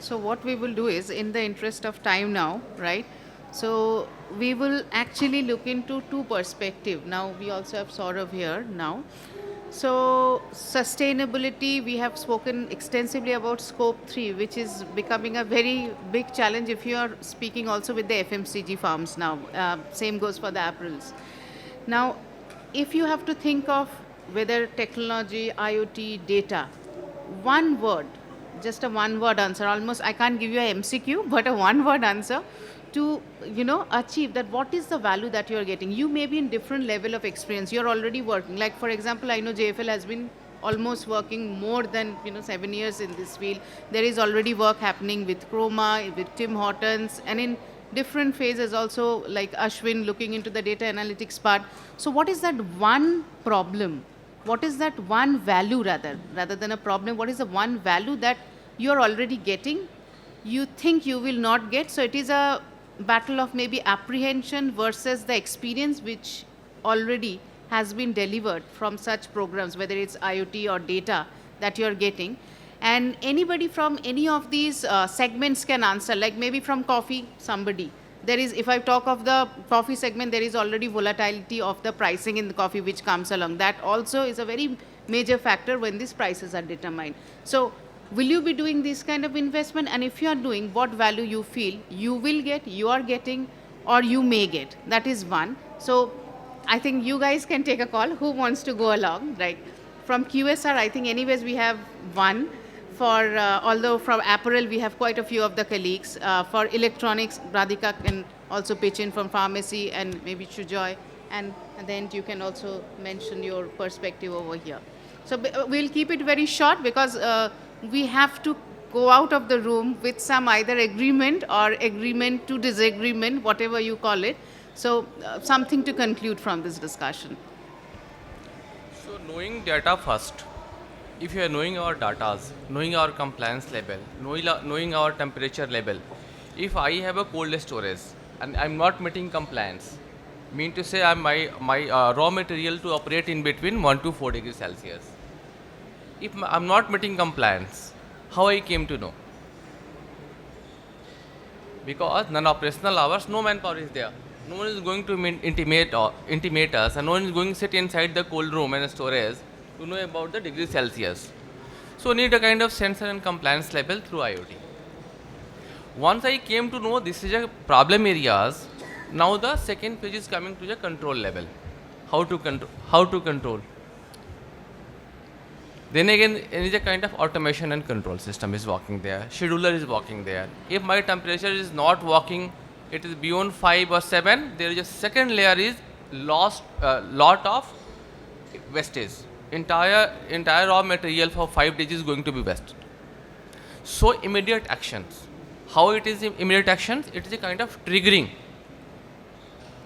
So what we will do is, in the interest of time now, right? So we will actually look into two perspectives. Now we also have Saurav here now. So sustainability, we have spoken extensively about scope 3, which is becoming a very big challenge if you are speaking also with the FMCG farms now. Same goes for the apparels. Now, if you have to think of whether technology, IoT, data, one word, just a one-word answer, almost I can't give you a MCQ, but a one-word answer to achieve that. What is the value that you are getting? You may be in different level of experience. You're already working. Like for example, I know JFL has been almost working more than 7 years in this field. There is already work happening with Chroma, with Tim Hortons, and in different phases also, like Ashwin looking into the data analytics part. So what is that one problem? What is that one value rather than a problem? What is the one value that you're already getting, you think you will not get? So it is a battle of maybe apprehension versus the experience which already has been delivered from such programs, whether it's IoT or data that you're getting. And anybody from any of these segments can answer, like maybe from coffee, somebody. There is, if I talk of the coffee segment, there is already volatility of the pricing in the coffee which comes along. That also is a very major factor when these prices are determined. So will you be doing this kind of investment? And if you are doing, what value you feel you will get, you are getting, or you may get? That is one. So I think you guys can take a call. Who wants to go along, right? From QSR, I think anyways we have one. For, although from apparel, we have quite a few of the colleagues. For electronics, Radhika can also pitch in from pharmacy, and maybe Shujoy. And then you can also mention your perspective over here. So we'll keep it very short because we have to go out of the room with some either agreement or agreement to disagreement, whatever you call it. So something to conclude from this discussion. So knowing data first. If you are knowing our data, knowing our compliance level, knowing our temperature level, if I have a cold storage and I'm not meeting compliance, mean to say my raw material to operate in between 1 to 4 degrees Celsius. If I'm not meeting compliance, how I came to know? Because non-operational hours, no manpower is there. No one is going to intimate us, and no one is going to sit inside the cold room and storage to know about the degree Celsius. So need a kind of sensor and compliance level through IoT. Once I came to know this is a problem areas, now the second phase is coming to the control level. How to control. Then again, there is a kind of automation and control system is working there. Scheduler is working there. If my temperature is not working, it is beyond 5 or 7, there is a second layer is lot of wastage. Entire raw material for 5 days is going to be wasted. So immediate actions. How it is immediate actions? It is a kind of triggering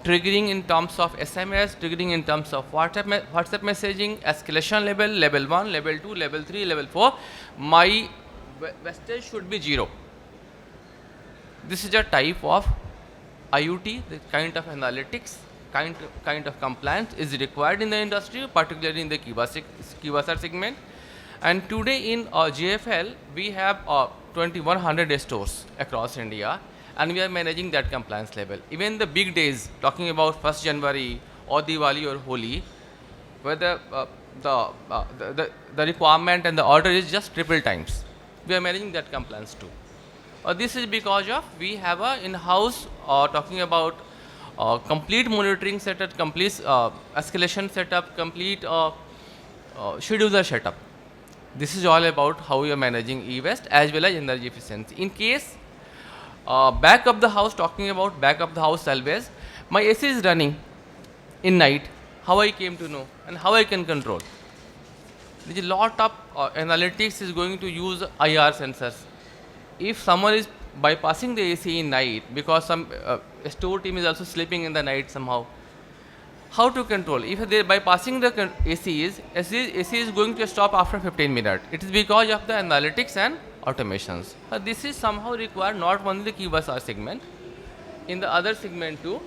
in terms of SMS, triggering in terms of WhatsApp messaging, escalation level 1, level 2, level 3, level 4. My wastage should be 0. This is a type of IoT, the kind of analytics, kind of compliance is required in the industry, particularly in the QSR segment. And today in JFL, we have 2100 stores across India, and we are managing that compliance level. Even the big days, talking about 1st January or Diwali or Holi, where the requirement and the order is just triple times. We are managing that compliance too. This is because of we have a in-house talking about complete monitoring setup, complete escalation setup, complete scheduler setup. This is all about how we are managing e-waste as well as energy efficiency. In case back of the house, talking about back of the house always, my AC is running in night, how I came to know and how I can control. There is a lot of analytics is going to use IR sensors. If someone is bypassing the AC in night because some store team is also sleeping in the night somehow, how to control? If they bypassing the AC is going to stop after 15 minutes. It is because of the analytics and automations. This is somehow required not only the QSR segment, in the other segment too,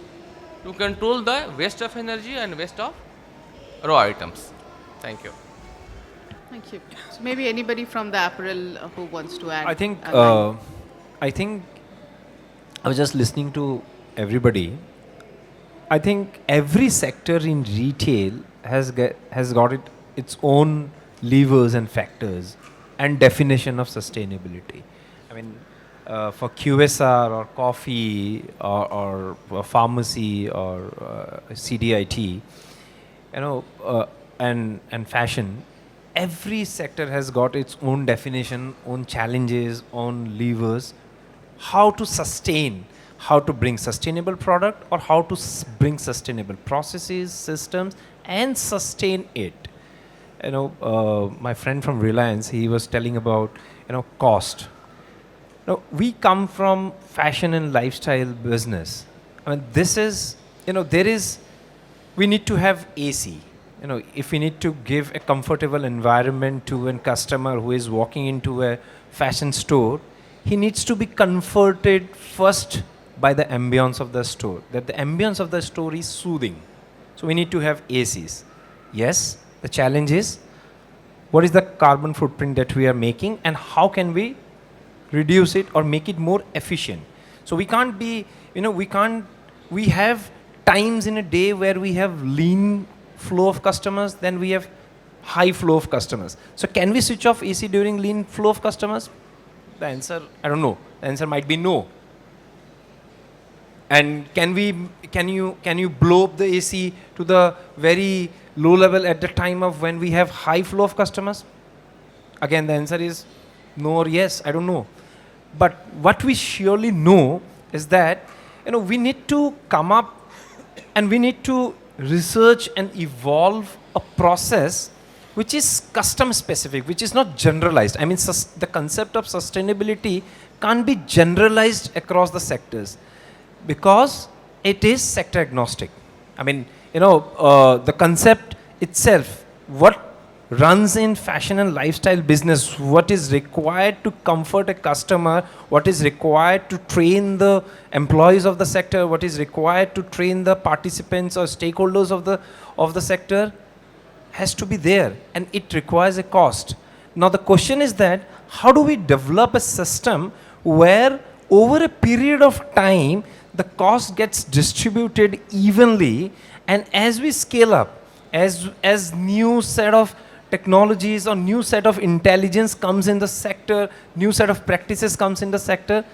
to control the waste of energy and waste of raw items. Thank you. Thank you. So maybe anybody from the apparel who wants to add? I think I was just listening to everybody. I think every sector in retail has got its own levers and factors and definition of sustainability. I mean, for QSR or coffee or pharmacy or CDIT, and fashion, every sector has got its own definition, own challenges, own levers. How to sustain, how to bring sustainable product, or how to bring sustainable processes, systems, and sustain it. My friend from Reliance, he was telling about, cost. Now, we come from fashion and lifestyle business. I mean, this is, we need to have AC. If we need to give a comfortable environment to a customer who is walking into a fashion store, he needs to be comforted first by the ambience of the store, that the ambience of the store is soothing. So we need to have ACs. Yes, the challenge is, what is the carbon footprint that we are making and how can we reduce it or make it more efficient? So we can't be, we have times in a day where we have lean flow of customers, then we have high flow of customers. So can we switch off AC during lean flow of customers? The answer, I don't know. The answer might be no. And can you blow up the AC to the very low level at the time of when we have high flow of customers? Again, the answer is no or yes, I don't know. But what we surely know is that, we need to come up and we need to research and evolve a process which is custom specific, which is not generalized. I mean, the concept of sustainability can't be generalized across the sectors because it is sector agnostic. I mean, the concept itself, what runs in fashion and lifestyle business, what is required to comfort a customer, what is required to train the employees of the sector, what is required to train the participants or stakeholders of the sector, has to be there, and it requires a cost. Now the question is that, how do we develop a system where over a period of time, the cost gets distributed evenly, and as we scale up, as new set of technologies or new set of intelligence comes in the sector, new set of practices comes in the sector,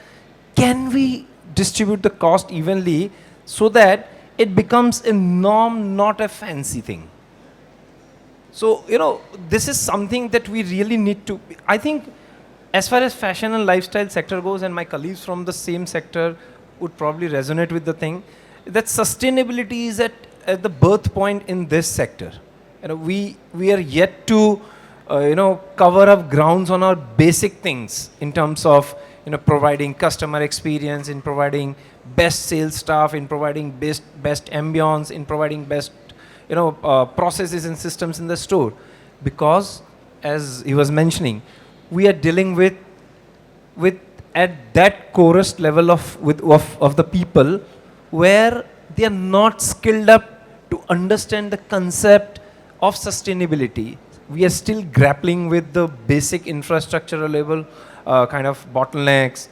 can we distribute the cost evenly so that it becomes a norm, not a fancy thing? So, this is something that we really need to, I think, as far as fashion and lifestyle sector goes, and my colleagues from the same sector would probably resonate with the thing, that sustainability is at the birth point in this sector. We are yet to, cover up grounds on our basic things in terms of, providing customer experience, in providing best sales staff, in providing best ambience, in providing best, processes and systems in the store. Because, as he was mentioning, we are dealing with at that chorus level of the people where they are not skilled up to understand the concept of sustainability. We are still grappling with the basic infrastructure level kind of bottlenecks,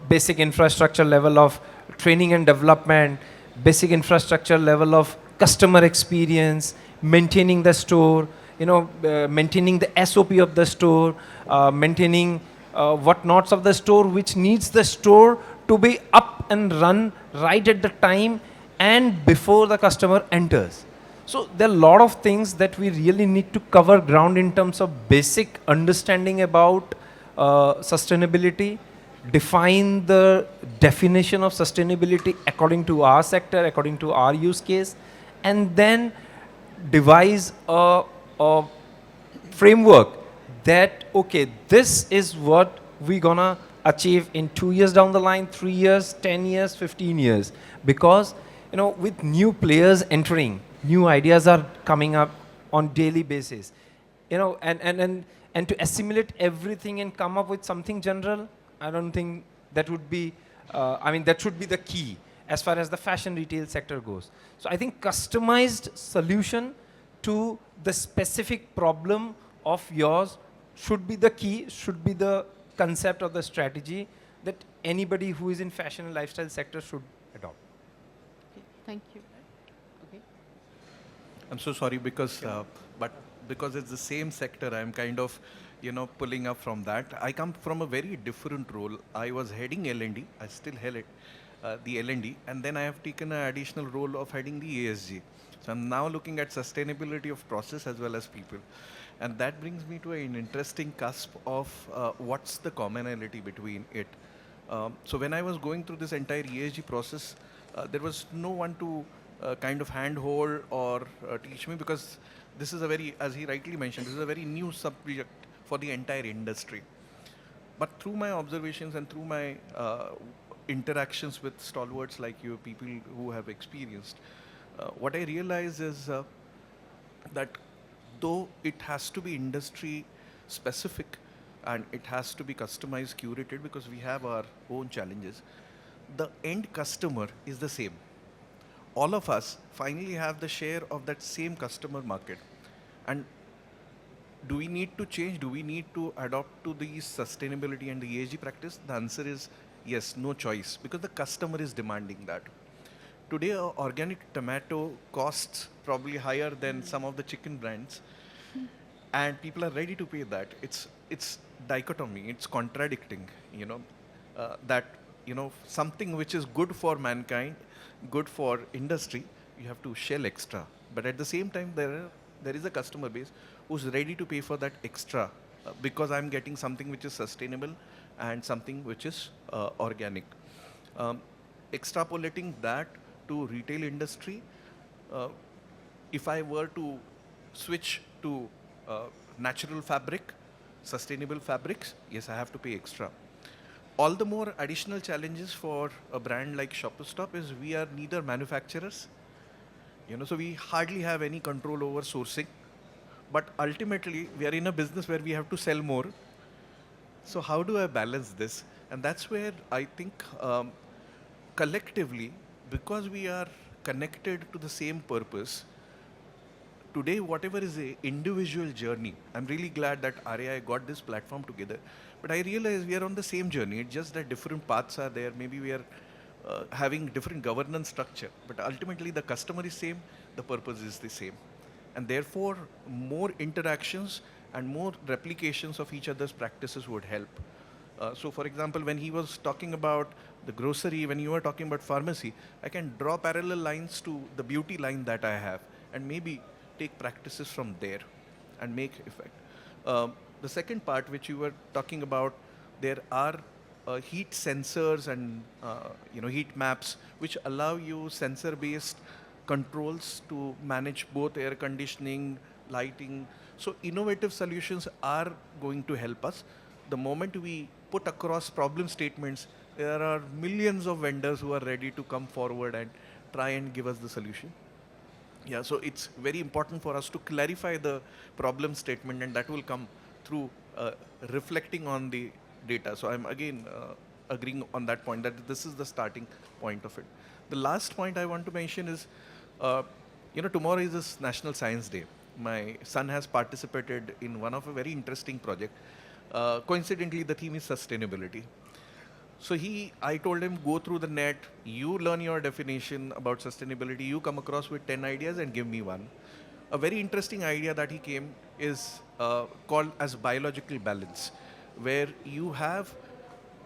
basic infrastructure level of training and development, basic infrastructure level of customer experience, maintaining the store, maintaining the SOP of the store, maintaining whatnots of the store, which needs the store to be up and run right at the time and before the customer enters. So there are a lot of things that we really need to cover ground in terms of basic understanding about sustainability, define the definition of sustainability according to our sector, according to our use case, and then devise a framework that, okay, this is what we're gonna achieve in 2 years down the line, 3 years, 10 years, 15 years. Because, with new players entering, new ideas are coming up on daily basis. And to assimilate everything and come up with something general, I don't think that would be, that should be the key as far as the fashion retail sector goes. So I think customized solution to the specific problem of yours should be the key, should be the concept of the strategy that anybody who is in fashion and lifestyle sector should adopt. Okay, thank you. Okay. I'm so sorry because, but because it's the same sector, I'm kind of, pulling up from that. I come from a very different role. I was heading L&D. I still held it, the L&D, and then I have taken an additional role of heading the ASG. So I'm now looking at sustainability of process as well as people. And that brings me to an interesting cusp of what's the commonality between it. So when I was going through this entire ESG process, there was no one to kind of handhold or teach me, because this is a very, as he rightly mentioned, this is a very new subject for the entire industry. But through my observations and through my interactions with stalwarts like you, people who have experienced, what I realize is that though it has to be industry specific and it has to be customized, curated, because we have our own challenges, the end customer is the same. All of us finally have the share of that same customer market. And do we need to change? Do we need to adopt to the sustainability and the ESG practice? The answer is yes, no choice, because the customer is demanding that. Today, organic tomato costs probably higher than some of the chicken brands, and people are ready to pay that. It's dichotomy. It's contradicting. That something which is good for mankind, good for industry, you have to shell extra. But at the same time, there is a customer base who's ready to pay for that extra because I'm getting something which is sustainable and something which is organic. Extrapolating that to retail industry, if I were to switch to natural fabric, sustainable fabrics, yes, I have to pay extra. All the more additional challenges for a brand like Shoppers Stop is we are neither manufacturers, so we hardly have any control over sourcing. But ultimately, we are in a business where we have to sell more. So how do I balance this? And that's where I think collectively, because we are connected to the same purpose, today, whatever is an individual journey, I'm really glad that RAI got this platform together. But I realize we are on the same journey. It's just that different paths are there. Maybe we are having different governance structure. But ultimately, the customer is same, the purpose is the same. And therefore, more interactions and more replications of each other's practices would help. So for example, when he was talking about the grocery, when you were talking about pharmacy, I can draw parallel lines to the beauty line that I have and maybe take practices from there and make effect. The second part which you were talking about, there are heat sensors and heat maps which allow you sensor-based controls to manage both air conditioning, lighting. So innovative solutions are going to help us. The moment we put across problem statements, there are millions of vendors who are ready to come forward and try and give us the solution. Yeah, so it's very important for us to clarify the problem statement, and that will come through reflecting on the data. So I'm again agreeing on that point, that this is the starting point of it. The last point I want to mention is, tomorrow is this National Science Day. My son has participated in one of a very interesting project. Coincidentally, the theme is sustainability. So I told him, go through the net, you learn your definition about sustainability, you come across with 10 ideas and give me one. A very interesting idea that he came is called as biological balance, where you have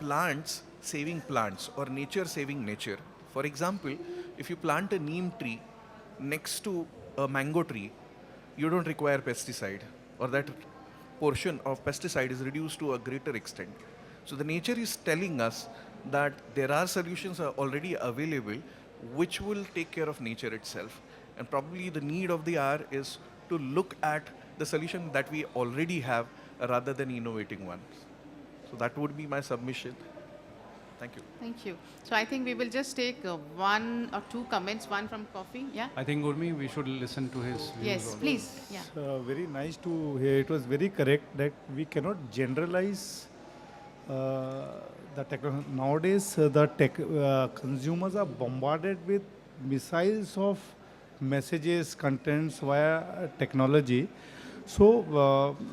plants saving plants or nature saving nature. For example, if you plant a neem tree next to a mango tree, you don't require pesticide, or that portion of pesticide is reduced to a greater extent. So the nature is telling us that there are solutions are already available which will take care of nature itself. And probably the need of the hour is to look at the solution that we already have rather than innovating ones. So that would be my submission. Thank you. Thank you. So I think we will just take one or two comments, one from Coffee. Yeah? I think, Urmi, we should listen to his views. Yes, also. please. Yeah. Very nice to hear. It was very correct that we cannot generalize the technology. Nowadays, consumers are bombarded with missiles of messages, contents via technology. So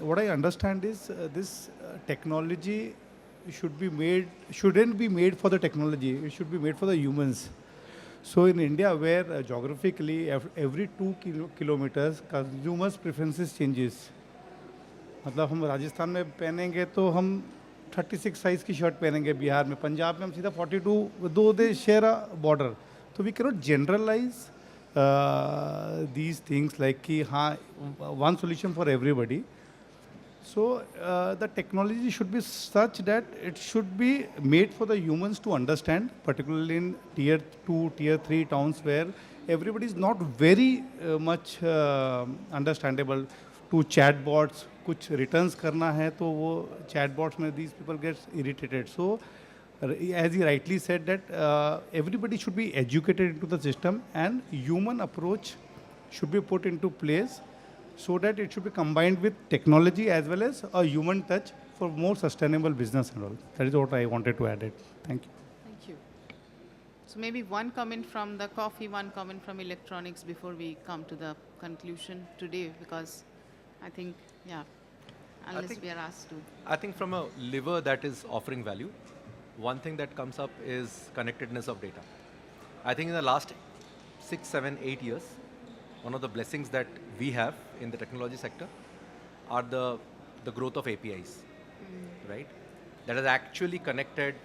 what I understand is this technology shouldn't be made for the technology. It should be made for the humans. So in India, where geographically every 2 kilometers, consumers' preferences changes. मतलब हम राजस्थान में पहनेंगे तो हम 36 size की shirt पहनेंगे, बिहार में, पंजाब में हम सीधा 42, दो दे शेयर अ बॉर्डर. तो we cannot generalise these things like कि हाँ one solution for everybody. So the technology should be such that it should be made for the humans to understand, particularly in tier 2, tier 3 towns where everybody is not very much understandable. To chatbots, कुछ returns करना है तो वो chatbots में these people get irritated. So as he rightly said that everybody should be educated into the system and human approach should be put into place so that it should be combined with technology as well as a human touch for more sustainable business and all. That is what I wanted to add it. Thank you. Thank you. So maybe one comment from the Coffee, one comment from electronics before we come to the conclusion today, because I think, yeah, unless we are asked to. I think from a lever that is offering value, one thing that comes up is connectedness of data. I think in the last 6, 7, 8 years, one of the blessings that we have in the technology sector are the growth of APIs, right? That has actually connected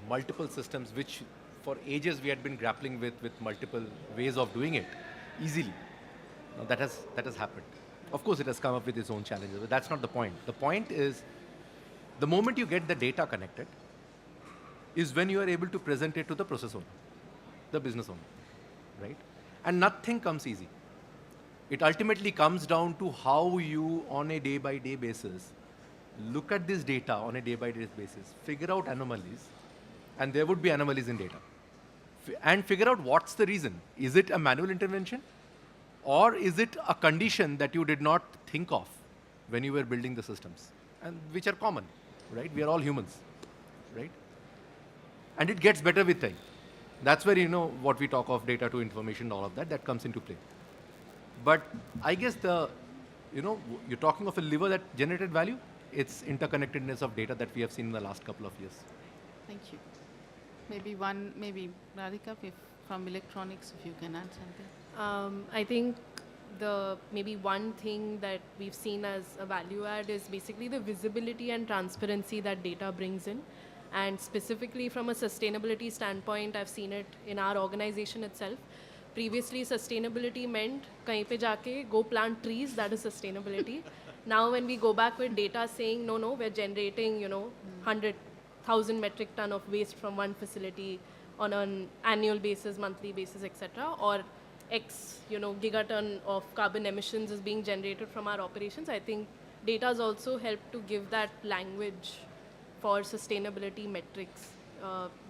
multiple systems which for ages we had been grappling with multiple ways of doing it easily. Now that has happened. Of course, it has come up with its own challenges, but that's not the point. The point is, the moment you get the data connected is when you are able to present it to the process owner, the business owner, right? And nothing comes easy. It ultimately comes down to how you, on a day-by-day basis, look at this data on a day-by-day basis, figure out anomalies, and there would be anomalies in data, and figure out what's the reason. Is it a manual intervention? Or is it a condition that you did not think of when you were building the systems, and which are common, right? We are all humans, right? And it gets better with time. That's where, what we talk of data to information, all of that comes into play. But I guess you're talking of a lever that generated value. It's interconnectedness of data that we have seen in the last couple of years. Thank you. Maybe Radhika, from electronics, if you can add something. I think the maybe one thing that we've seen as a value add is basically the visibility and transparency that data brings in. And specifically from a sustainability standpoint, I've seen it in our organization itself. Previously, sustainability meant kahin pe jaake go plant trees, that is sustainability. Now when we go back with data saying, no, we're generating, 100,000 metric ton of waste from one facility on an annual basis, monthly basis, etc., or X, gigaton of carbon emissions is being generated from our operations. I think data has also helped to give that language for sustainability metrics.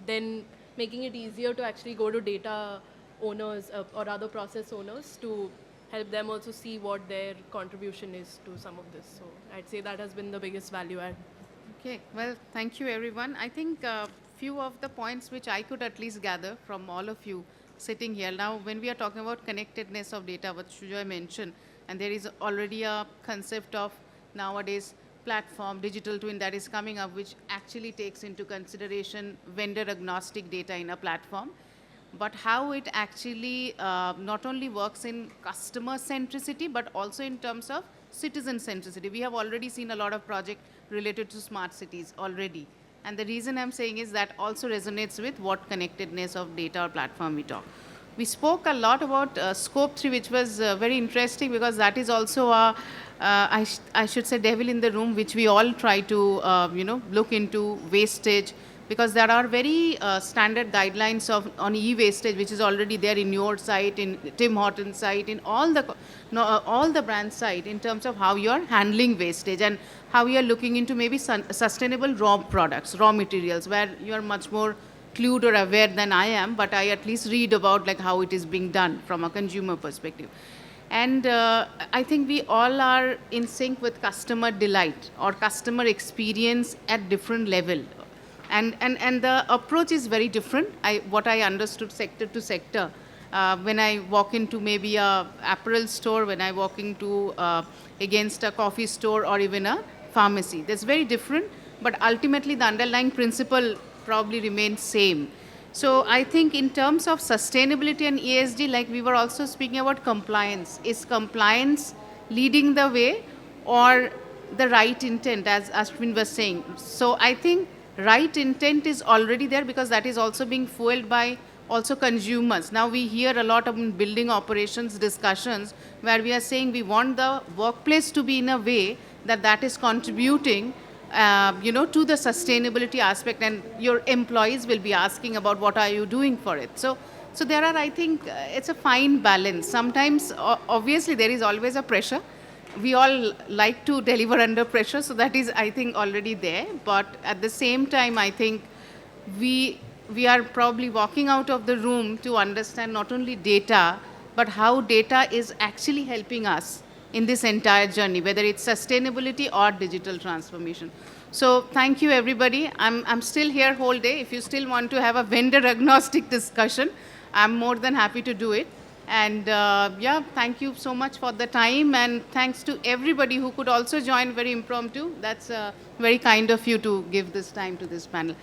Then making it easier to actually go to data owners or other process owners to help them also see what their contribution is to some of this. So I'd say that has been the biggest value add. Okay, well, thank you everyone. I think few of the points which I could at least gather from all of you sitting here. Now, when we are talking about connectedness of data, what Shujoy mentioned, and there is already a concept of nowadays platform, digital twin that is coming up, which actually takes into consideration vendor agnostic data in a platform, but how it actually not only works in customer centricity, but also in terms of citizen centricity. We have already seen a lot of projects related to smart cities already. And the reason I'm saying is that also resonates with what connectedness of data or platform we talk. We spoke a lot about scope 3, which was very interesting because that is also a, I should say, devil in the room, which we all try to, look into wastage, because there are very standard guidelines on e-wastage, which is already there in your site, in Tim Hortons site, in all the brand site, in terms of how you are handling wastage and how you are looking into maybe sustainable raw products, raw materials, where you are much more clued or aware than I am, but I at least read about like how it is being done from a consumer perspective. And I think we all are in sync with customer delight or customer experience at different level. And the approach is very different. What I understood sector to sector, when I walk into maybe a apparel store, when I walk into against a coffee store or even a pharmacy, that's very different. But ultimately, the underlying principle probably remains same. So I think in terms of sustainability and ESG, like we were also speaking about compliance, is compliance leading the way or the right intent, as Ashwin was saying? So I think right intent is already there because that is also being fueled by also consumers. Now we hear a lot of building operations discussions where we are saying we want the workplace to be in a way that is contributing to the sustainability aspect, and your employees will be asking about what are you doing for it. So there are, I think, it's a fine balance. Sometimes, obviously, there is always a pressure. We all like to deliver under pressure, so that is, I think, already there. But at the same time, I think we are probably walking out of the room to understand not only data, but how data is actually helping us in this entire journey, whether it's sustainability or digital transformation. So thank you, everybody. I'm still here whole day. If you still want to have a vendor agnostic discussion, I'm more than happy to do it. And yeah, thank you so much for the time, and thanks to everybody who could also join very impromptu. That's very kind of you to give this time to this panel.